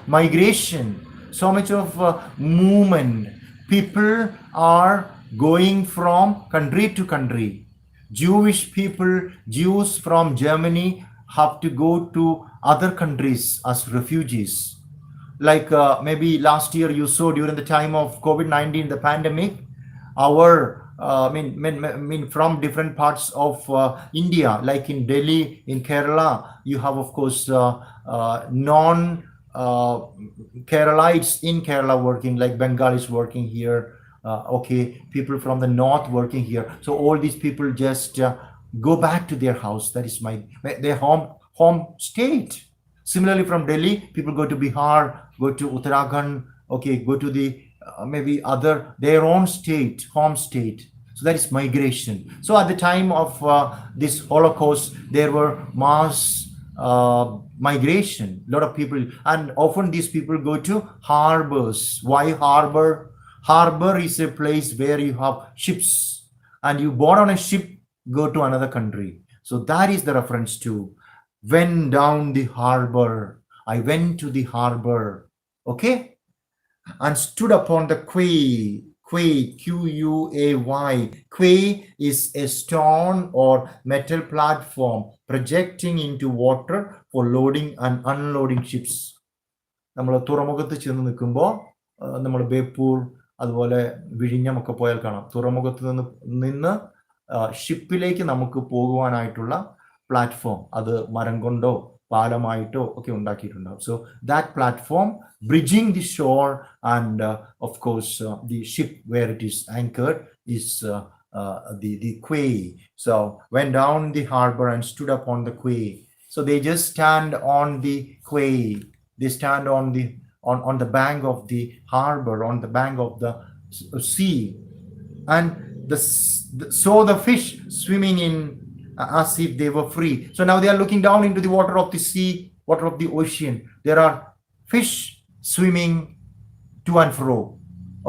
migration, so much of movement. People are going from country to country. Jewish people, Jews from Germany have to go to other countries as refugees. Like maybe last year you saw during the time of COVID-19, the pandemic, our from different parts of India, like in Delhi, in Kerala, you have of course non Keralites in Kerala working, like Bengalis working here. Okay, people from the north working here. So all these people just go back to their house. That is their home state. Similarly, from Delhi, people go to Bihar, go to Uttarakhand. Okay, go to the maybe other their own state, home state. So that is migration. So at the time of this Holocaust, there were mass migration. A lot of people, and often these people go to harbors. Why harbor? Harbor is a place where you have ships, and you board on a ship, go to another country. So that is the reference to went down the harbor. I went to the harbor, okay, and stood upon the quay. Quay, Q-U-A-Y. Quay is a stone or metal platform projecting into water for loading and unloading ships. നമ്മൾ തുറമുഖത്ത് ചെന്ന് നിൽക്കുമ്പോൾ നമ്മൾ ബേപ്പൂർ അതുപോലെ വിഴിഞ്ഞമൊക്കെ പോയാൽ കാണാം, തുറമുഖത്ത് നിന്ന് ഷിപ്പിലേക്ക് നമുക്ക് പോകുവാനായിട്ടുള്ള പ്ലാറ്റ്ഫോം, അത് മരം കൊണ്ടോ പാലമായിട്ടോ ഒക്കെ ഉണ്ടാക്കിയിട്ടുണ്ടാവും. So that platform bridging the shore and of course the ship where it is anchored is the quay. So went down the harbor and stood upon the quay. So they just stand on the quay. They stand on the bank of the harbor, on the bank of the sea, and saw the fish swimming in as if they were free. So now they are looking down into the water of the sea, water of the ocean. There are fish swimming to and fro.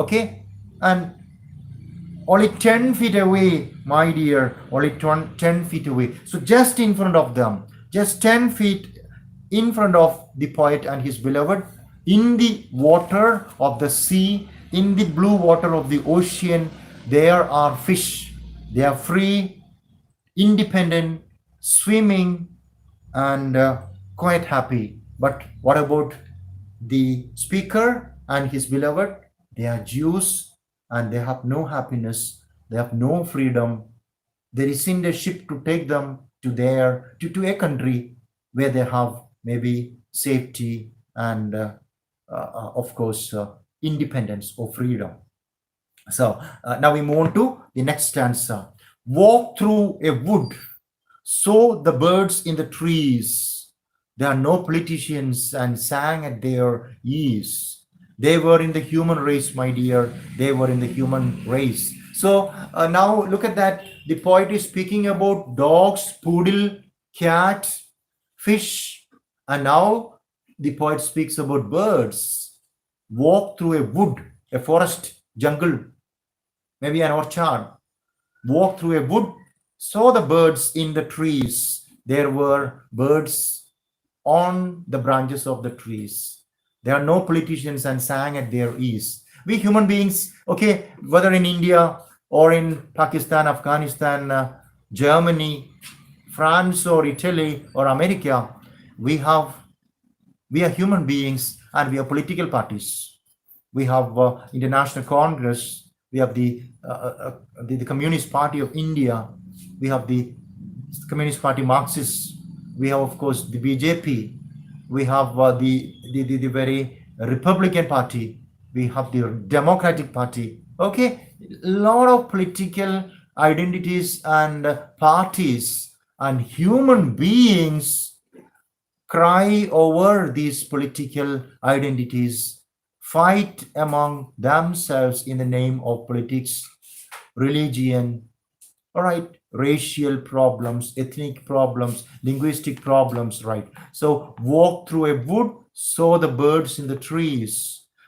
Okay, and only 10 feet away, my dear, only 10 feet away. So just in front of them, just 10 feet in front of the poet and his beloved, in the water of the sea, in the blue water of the ocean, there are fish. They are free, independent, swimming, and quite happy. But what about the speaker and his beloved? They are Jews and they have no happiness. They have no freedom. There isn't a ship to take them to a country where they have maybe safety and of course independence or freedom. So now we move on to the next stanza. Walk through a wood, saw the birds in the trees. There are no politicians and sang at their ease. They were in the human race, my dear. They were in the human race. So now look at that. The poet is speaking about dogs, poodle, cat, fish, and now the poet speaks about birds. Walk through a wood, a forest, jungle, maybe an orchard. Walk through a wood, saw the birds in the trees. There were birds on the branches of the trees. There are no politicians and sang at their ease. We human beings, okay, whether in India or in Pakistan, Afghanistan, Germany, France or Italy or America, we are human beings and we are political parties. We have International Congress. We have the Communist Party of India. We have the Communist Party Marxists. We have, of course, the BJP. We have the very Republican Party. We have the Democratic Party. Okay, a lot of political identities and parties, and human beings cry over these political identities, fight among themselves in the name of politics, religion, all right, racial problems, ethnic problems, linguistic problems, right? So walk through a wood, saw the birds in the trees.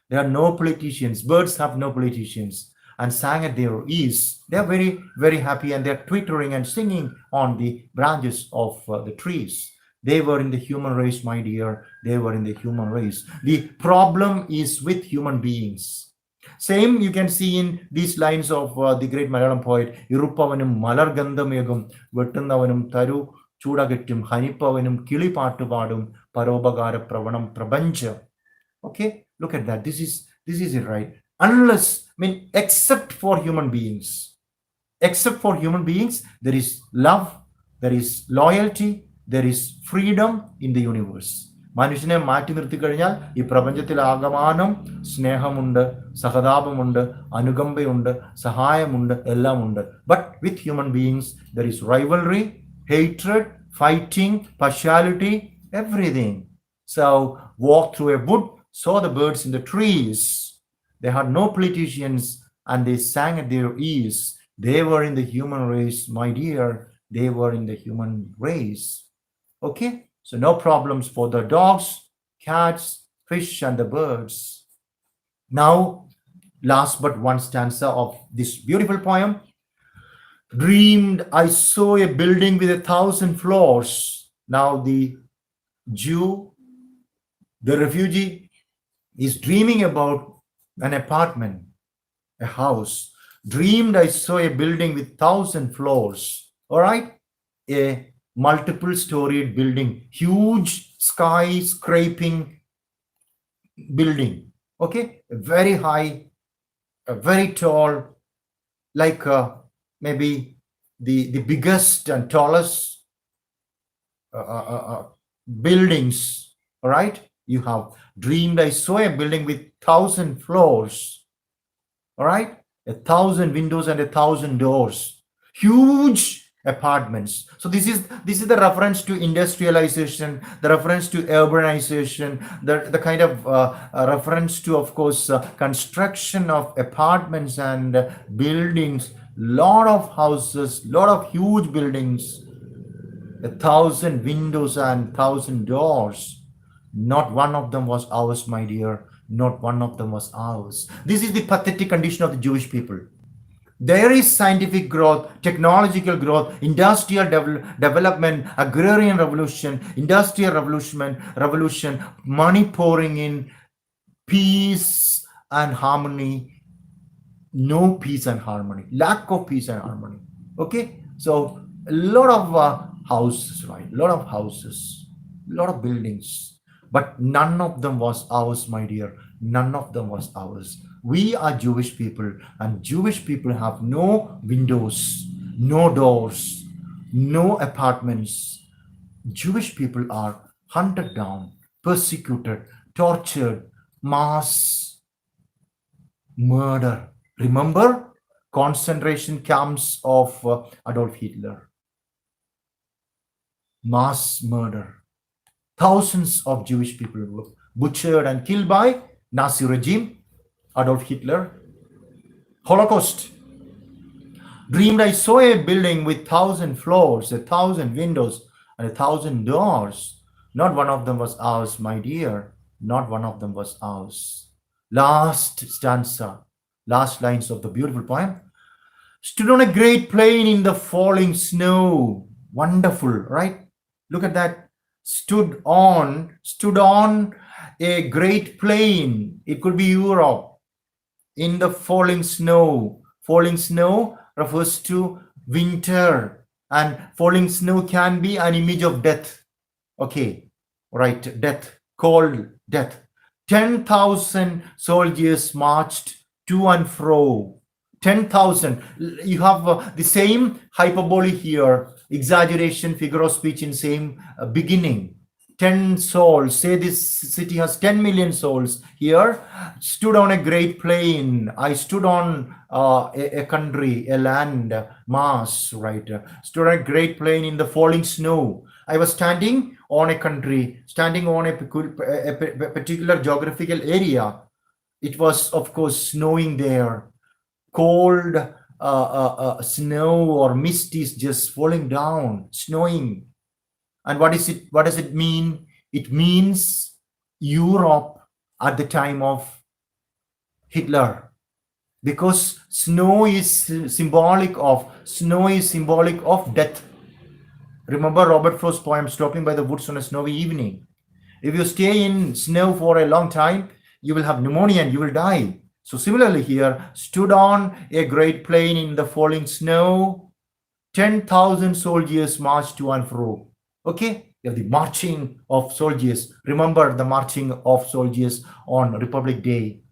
There are no politicians. Birds have no politicians, and sang at their ease. They are very, very happy, and they're twittering and singing on the branches of the trees. They were in the human race, my dear. They were in the human race. The problem is with human beings. Same you can see in these lines of the great Malayalam poet, Irupavanum Malargandamegum, Vetundavanum Taru, Chudagatum, Hanipavanum, Kilipatupadum, Parobagara Pravanam Prabancha. Okay, look at that. This is it, right? Unless, I mean, except for human beings, there is love, there is loyalty, there is freedom in the universe. മനുഷ്യനെ മാറ്റി നിർത്തി കഴിഞ്ഞാൽ ഈ പ്രപഞ്ചത്തിൽ ആകമാനം സ്നേഹമുണ്ട്, സഹതാപമുണ്ട്, അനുകമ്പയുണ്ട്, സഹായമുണ്ട്, എല്ലാം ഉണ്ട്. But with human beings there is rivalry, hatred, fighting, partiality, everything. So walk through a wood, saw the birds in the trees. They had no politicians and they sang at their ease. They were in the human race, my dear. They were in the human race. Okay? So no problems for the dogs, cats, fish, and the birds. Now, last but one stanza of this beautiful poem. Dreamed I saw a building with 1,000 floors. Now the Jew, the refugee, is dreaming about an apartment, a house. Dreamed I saw a building with 1,000 floors. All right? A multiple storied building, huge skyscraping building. Okay? Very high, very tall, like maybe the biggest and tallest buildings. All right? You have dreamed I saw a building with 1,000 floors. All right? 1,000 windows and 1,000 doors. Huge apartments. So this is the reference to industrialization, the reference to urbanization, the kind of reference to, of course, construction of apartments and buildings, lot of houses, lot of huge buildings, 1,000 windows and 1,000 doors. Not one of them was ours, my dear. Not one of them was ours. This is the pathetic condition of the Jewish people. There is scientific growth, technological growth, industrial development, agrarian revolution, industrial revolution, money pouring in, peace and harmony. No peace and harmony, lack of peace and harmony. Okay, so a lot of houses, right? A lot of houses, a lot of buildings, but none of them was ours, my dear. None of them was ours. We are Jewish people, and Jewish people have no windows, no doors, no apartments. Jewish people are hunted down, persecuted, tortured, mass murder. Remember concentration camps of Adolf Hitler? Mass murder. Thousands of Jewish people were butchered and killed by Nazi regime, Adolf Hitler. Holocaust. Dreamed I saw a building with 1,000 floors, 1,000 windows, and 1,000 doors. Not one of them was ours, my dear. Not one of them was ours. Last stanza, last lines of the beautiful poem. Stood on a great plain in the falling snow. Wonderful, right? Look at that. Stood on a great plain. It could be Europe. In the falling snow. Falling snow refers to winter, and falling snow can be an image of death. Okay, right, death, cold death. 10,000 soldiers marched to and fro. 10,000. You have the same hyperbole here, exaggeration, figure of speech in same beginning. 10 souls. Say this city has 10 million souls. Here, stood on a great plain. I stood on a country, a land, mass, right? Stood on a great plain in the falling snow. I was standing on a country, standing on a particular geographical area. It was, of course, snowing there. Cold snow or mist is just falling down, snowing. And what is it? What does it mean? It means Europe at the time of Hitler, because snow is symbolic of death. Remember Robert Frost's poem Stopping by the Woods on a Snowy Evening. If you stay in snow for a long time, you will have pneumonia and you will die. So similarly here, stood on a great plain in the falling snow, 10,000 soldiers marched to and fro. Okay, you have the marching of soldiers. Remember the marching of soldiers on Republic Day,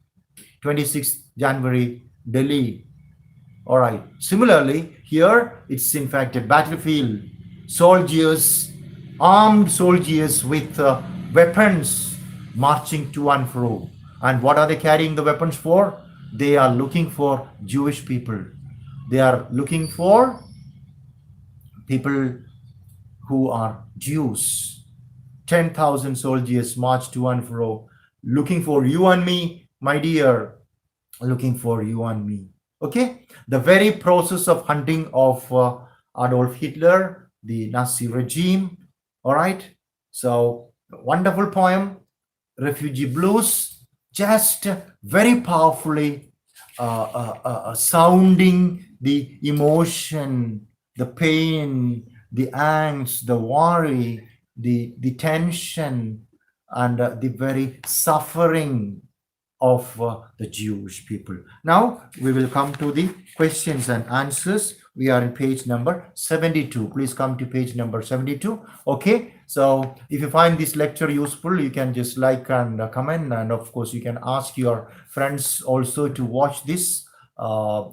26th January, Delhi. All right. Similarly, here it's in fact a battlefield. Soldiers, armed soldiers with weapons marching to and fro. And what are they carrying the weapons for? They are looking for Jewish people. They are looking for people who are Jews. 10,000 soldiers march to and fro, looking for you and me, my dear, looking for you and me. Okay, the very process of hunting of Adolf Hitler, the Nazi regime. All right, so wonderful poem, Refugee Blues, just very powerfully sounding the emotion, the pain, the angst, the worry, the tension, and the very suffering of the Jewish people. Now we will come to the questions and answers. We are in page number 72. Please come to page number 72. Okay, so if you find this lecture useful, you can just like and comment, and of course you can ask your friends also to watch this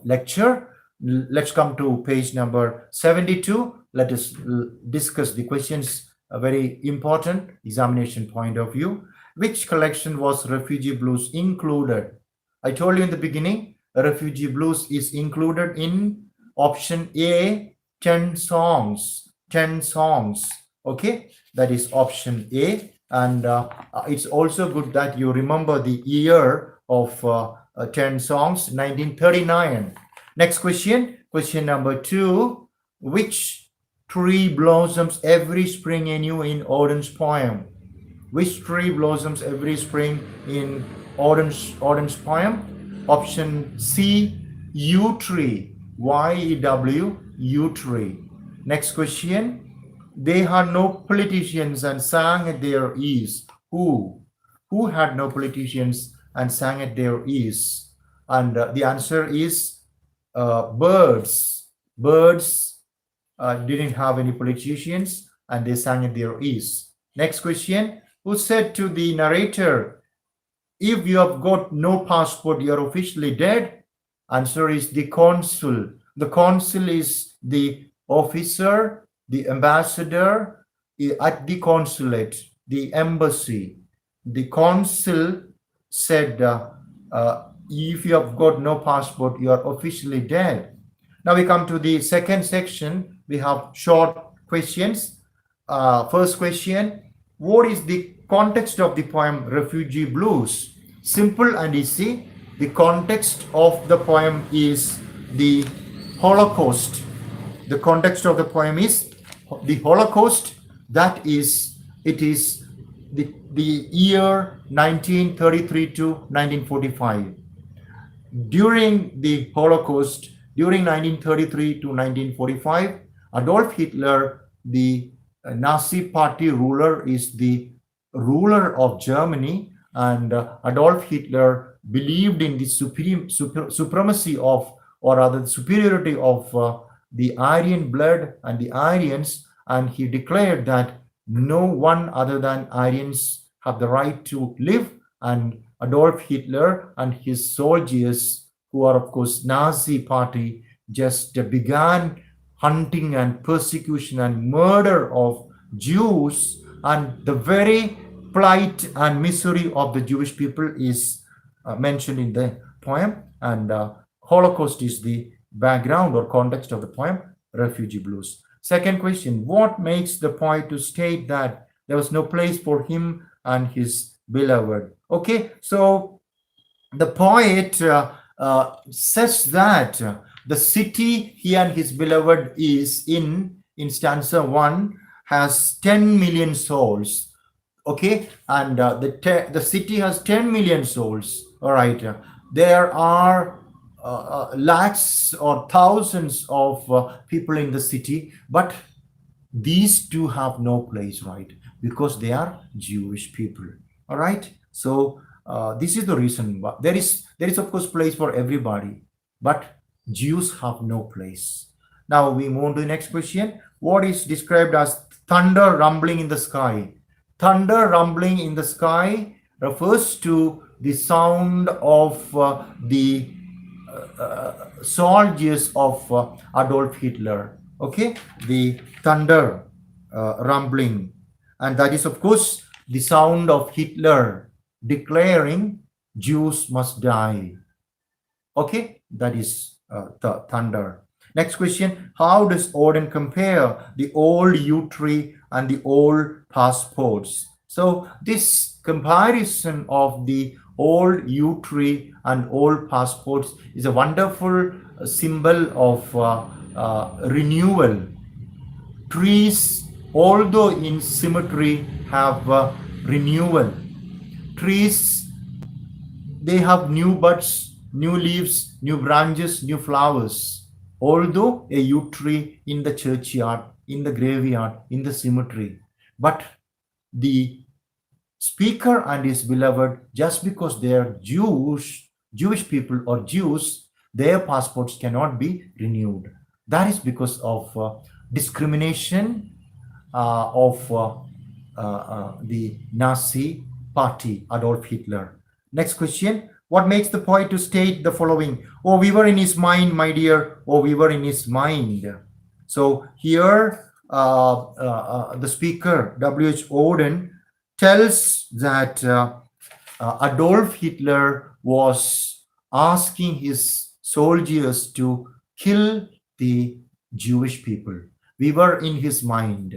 lecture. Let's come to page number 72. Let us discuss the questions, a very important examination point of view. Which collection was Refugee Blues included? I told you in the beginning, Refugee Blues is included in option A, 10 songs. 10 songs. Okay, that is option A. And it's also good that you remember the year of 10 songs, 1939. Next question, question number 2. Which tree blossoms every spring anew in Oden's poem? Which tree blossoms every spring in Oden's poem? Option C, yew tree. Y-E-W, yew tree. Next question. They had no politicians and sang at their ease. Who? Who had no politicians and sang at their ease? And the answer is birds. Birds didn't have any politicians and they sang at their ease. Next question. Who said to the narrator, if you have got no passport, you are officially dead? Answer is the consul. The consul is the officer, the ambassador at the consulate, the embassy. The consul said, if you have got no passport, you are officially dead. Now we come to the second section. We have short questions. First question. What is the context of the poem Refugee Blues? Simple and easy. The context of the poem is the Holocaust. The context of the poem is the Holocaust. That is, it is the year 1933 to 1945. During the Holocaust, during 1933 to 1945, Adolf Hitler, the Nazi party ruler, is the ruler of Germany, and Adolf Hitler believed in the supremacy of, or rather the superiority of the Aryan blood and the Aryans, and he declared that no one other than Aryans have the right to live, and Adolf Hitler and his soldiers, who are of course Nazi party, just began hunting and persecution and murder of Jews, and the very plight and misery of the Jewish people is mentioned in the poem, and Holocaust is the background or context of the poem Refugee Blues. Second question, what makes the poet to state that there was no place for him and his beloved? Okay, so the poet says that the city he and his beloved is in stanza 1 has 10 million souls. Okay, and the city has 10 million souls. All right, there are lakhs or thousands of people in the city, but these two have no place, right? Because they are Jewish people. All right, so this is the reason. But there is of course place for everybody, but Jews have no place. Now we move on to the next question. What is described as thunder rumbling in the sky? Thunder rumbling in the sky refers to the sound of the soldiers of Adolf Hitler. Okay, the thunder rumbling, and that is of course the sound of Hitler declaring Jews must die. Okay, that is the thunder. Next question, how does Oden compare the old yew tree and the old passports? So this comparison of the old yew tree and old passports is a wonderful symbol of renewal. Trees, although in symmetry, have renewal. Trees, they have new buds, new leaves, new branches, new flowers. Although a yew tree in the churchyard, in the graveyard, in the cemetery, but the speaker and his beloved, just because they are Jewish people or Jews, their passports cannot be renewed. That is because of discrimination of the Nazi party, Adolf Hitler. Next question, what makes the poet to state the following? Oh, we were in his mind, my dear. Oh, we were in his mind. So here, the speaker, W.H. Oden, tells that Adolf Hitler was asking his soldiers to kill the Jewish people. We were in his mind.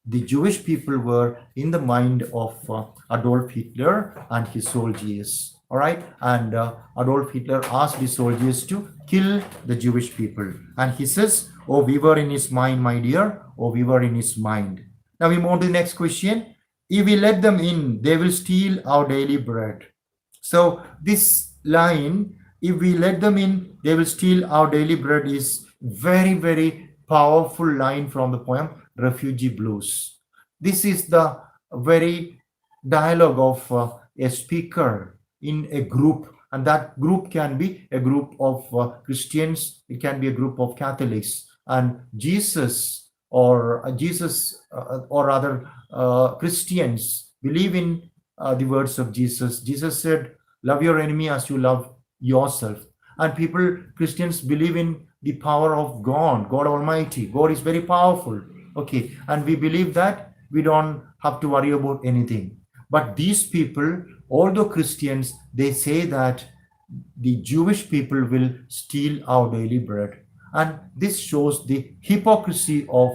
The Jewish people were in the mind of Adolf Hitler and his soldiers. All right, and Adolf Hitler asked the soldiers to kill the Jewish people, and he says, "Oh, we were in his mind, my dear. Oh, we were in his mind." Now we move on to the next question. If we let them in, they will steal our daily bread. So this line, if we let them in, they will steal our daily bread, is very, very powerful line from the poem Refugee Blues. This is the very dialogue of a speaker in a group, and that group can be a group of Christians, it can be a group of Catholics, and Jesus or other Christians believe in the words of Jesus. Jesus said, love your enemy as you love yourself. And people, Christians, believe in the power of God Almighty. God is very powerful. Okay, and we believe that we don't have to worry about anything. But these people, although Christians, they say that the Jewish people will steal our daily bread. And this shows the hypocrisy of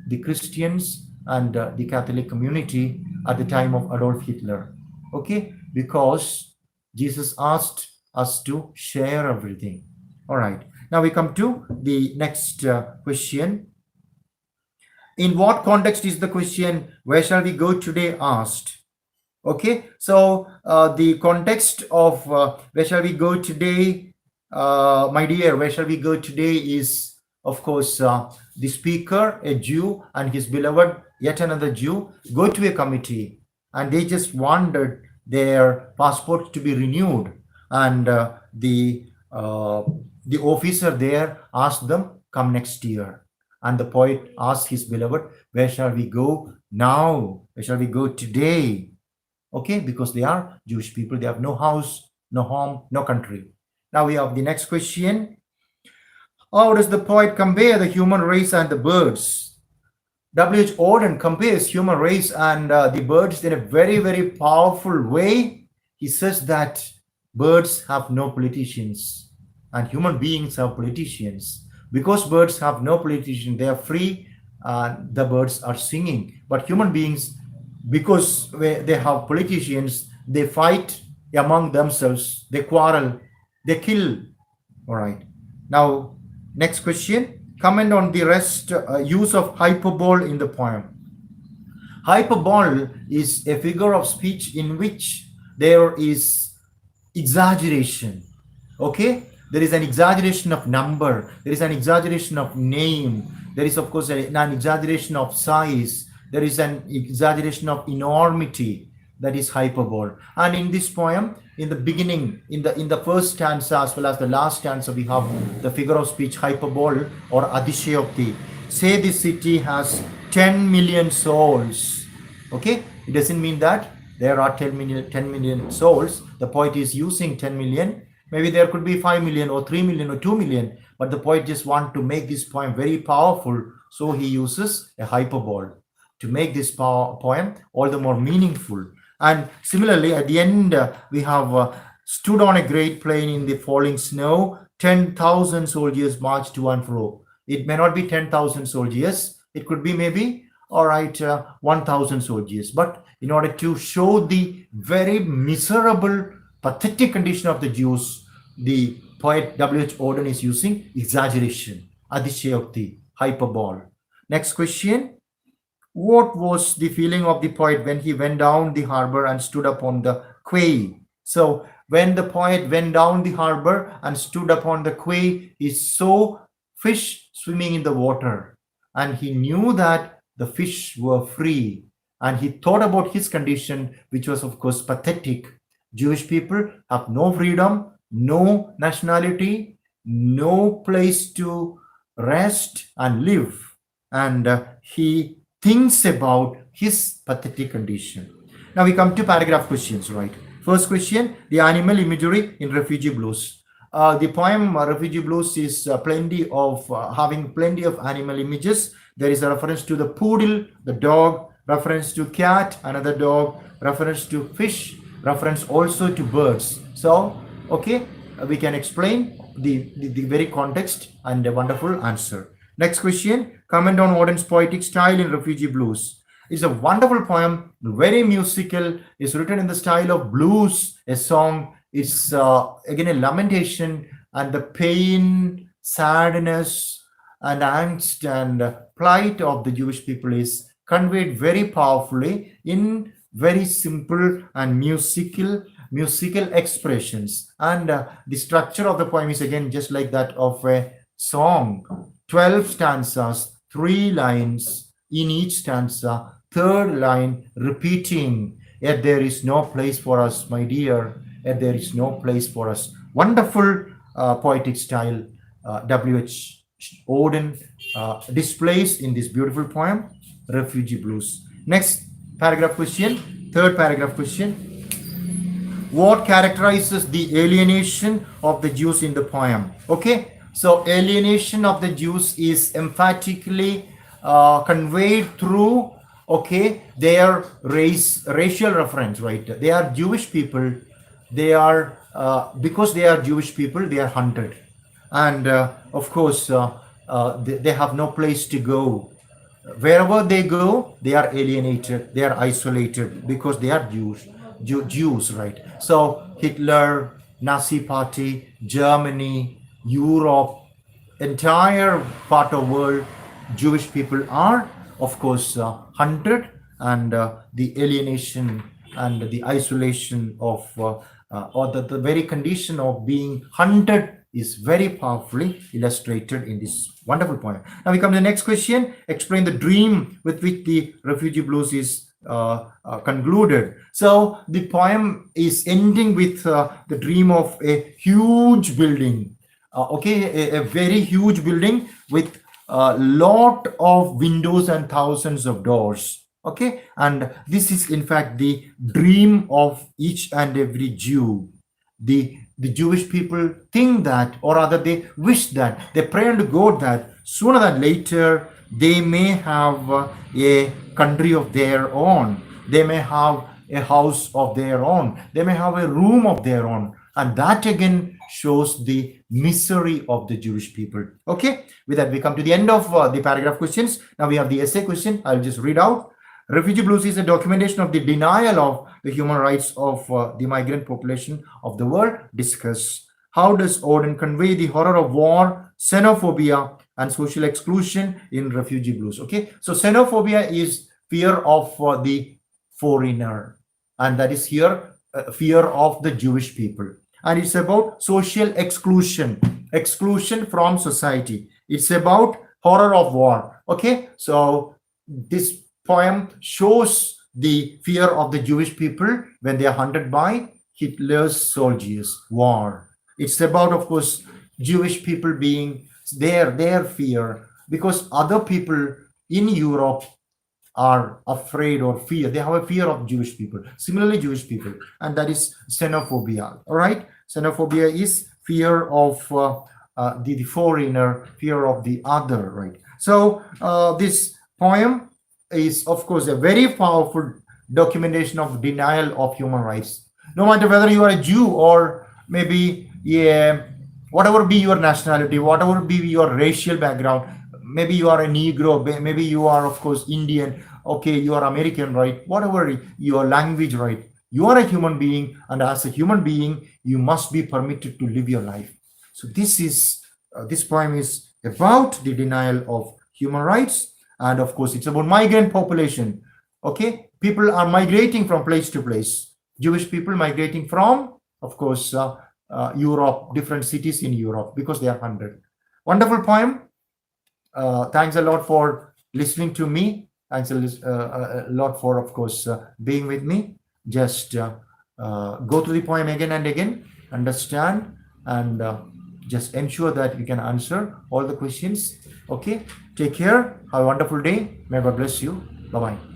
the Christians and the Catholic community at the time of Adolf Hitler. Okay, because Jesus asked us to share everything. All right, now we come to the next question. In what context is the question, where shall we go today, asked? Okay, so the context of where shall we go today, my dear, where shall we go today is, of course, the speaker, a Jew, and his beloved, yet another Jew, go to a committee, and they just wanted their passports to be renewed, and the officer there asked them, come next year. And the poet asked his beloved, where shall we go now? Where shall we go today? Okay, because they are Jewish people, they have no house, no home, no country. Now we have the next question. How does the poet compare the human race and the birds? W.H. Oden compares human race and the birds in a very, very powerful way. He says that birds have no politicians and human beings have politicians. Because birds have no politician, they are free the birds are singing. But human beings, because they have politicians, they fight among themselves, they quarrel, they kill. All right. Now, next question. Comment on the rest use of hyperbole in the poem. Hyperbole is a figure of speech in which there is exaggeration. Okay, there is an exaggeration of number, there is an exaggeration of name, there is of course an exaggeration of size, there is an exaggeration of enormity. That is hyperbole. And in this poem, in the beginning, in the first stanza as well as the last stanza, we have the figure of speech hyperbole or adishayokti. Say this city has 10 million souls. Okay, it doesn't mean that there are 10 million souls. The poet is using 10 million. Maybe there could be 5 million or 3 million or 2 million, but the poet just wants to make this poem very powerful, so he uses a hyperbole to make this poem all the more meaningful. And similarly, at the end, we have stood on a great plain in the falling snow, 10,000 soldiers marched to and fro. It may not be 10,000 soldiers, it could be maybe, all right, 1,000 soldiers. But in order to show the very miserable, pathetic condition of the Jews, the poet W.H. Oden is using exaggeration, adishayokti, hyperbole. Next question. What was the feeling of the poet when he went down the harbor and stood upon the quay? So when the poet went down the harbor and stood upon the quay, he saw fish swimming in the water, and he knew that the fish were free, and he thought about his condition, which was of course pathetic. Jewish people have no freedom, no nationality, no place to rest and live, and he thinks about his pathetic condition. Now we come to paragraph questions, right? First question, the animal imagery in Refugee Blues. The poem Refugee Blues is having plenty of animal images. There is a reference to the poodle, the dog, reference to cat, another dog, reference to fish, reference also to birds. So, okay, we can explain the very context and a wonderful answer. Next question, comment on Oden's poetic style in Refugee Blues. It's a wonderful poem, very musical. It's written in the style of blues, a song. It's again a lamentation, and the pain, sadness, and angst and plight of the Jewish people is conveyed very powerfully in very simple and musical expressions. And the structure of the poem is again just like that of a song. 12 stanzas, 3 lines in each stanza, third line repeating, yet there is no place for us, my dear, yet there is no place for us. Wonderful poetic style W.H. Oden displays in this beautiful poem, Refugee Blues. Next paragraph question, third paragraph question. What characterizes the alienation of the Jews in the poem? Okay, so alienation of the Jews is emphatically conveyed through, okay, their racial reference, right? They are Jewish people. They are, because they are Jewish people, they are hunted. And of course, they have no place to go. Wherever they go, they are alienated, they are isolated because they are Jews, right? So Hitler, Nazi Party, Germany, Europe, entire part of world, Jewish people are, of course, hunted, and the alienation and the isolation of, or the very condition of being hunted is very powerfully illustrated in this wonderful poem. Now we come to the next question. Explain the dream with which the Refugee Blues is concluded. So the poem is ending with the dream of a huge building. Okay, a very huge building with a lot of windows and thousands of doors. Okay, and this is in fact the dream of each and every Jew. The Jewish people think that, or rather they wish that, they pray unto God that sooner than later they may have a country of their own. They may have a house of their own. They may have a room of their own. And that again shows the misery of the Jewish people. Okay, with that, we come to the end of the paragraph questions. Now we have the essay question. I'll just read out. Refugee Blues is a documentation of the denial of the human rights of the migrant population of the world. Discuss how does Oden convey the horror of war, xenophobia, and social exclusion in Refugee Blues. Okay, so xenophobia is fear of the foreigner, and that is here fear of the Jewish people. And it's about social exclusion from society. It's about horror of war. Okay, so this poem shows the fear of the Jewish people when they are hunted by Hitler's soldiers. War. It's about, of course, Jewish people being their fear, because other people in Europe are afraid or fear. They have a fear of Jewish people. Similarly, Jewish people, and that is xenophobia. All right, xenophobia is fear of the foreigner, fear of the other. Right. So this poem is, of course, a very powerful documentation of denial of human rights. No matter whether you are a Jew or maybe whatever be your nationality, whatever be your racial background, maybe you are a Negro, maybe you are, of course, Indian, okay, you are American, right? Whatever your language, right? You are a human being, and as a human being, you must be permitted to live your life. So this poem is about the denial of human rights, and of course, it's about migrant population. Okay, people are migrating from place to place. Jewish people migrating from, of course, Europe, different cities in Europe, because they are hunted. Wonderful poem. Thanks a lot for listening to me. Thanks a lot for, of course, being with me. Just go through the poem again and again, understand, and just ensure that you can answer all the questions. Okay, take care. Have a wonderful day. May God bless you. Bye-bye.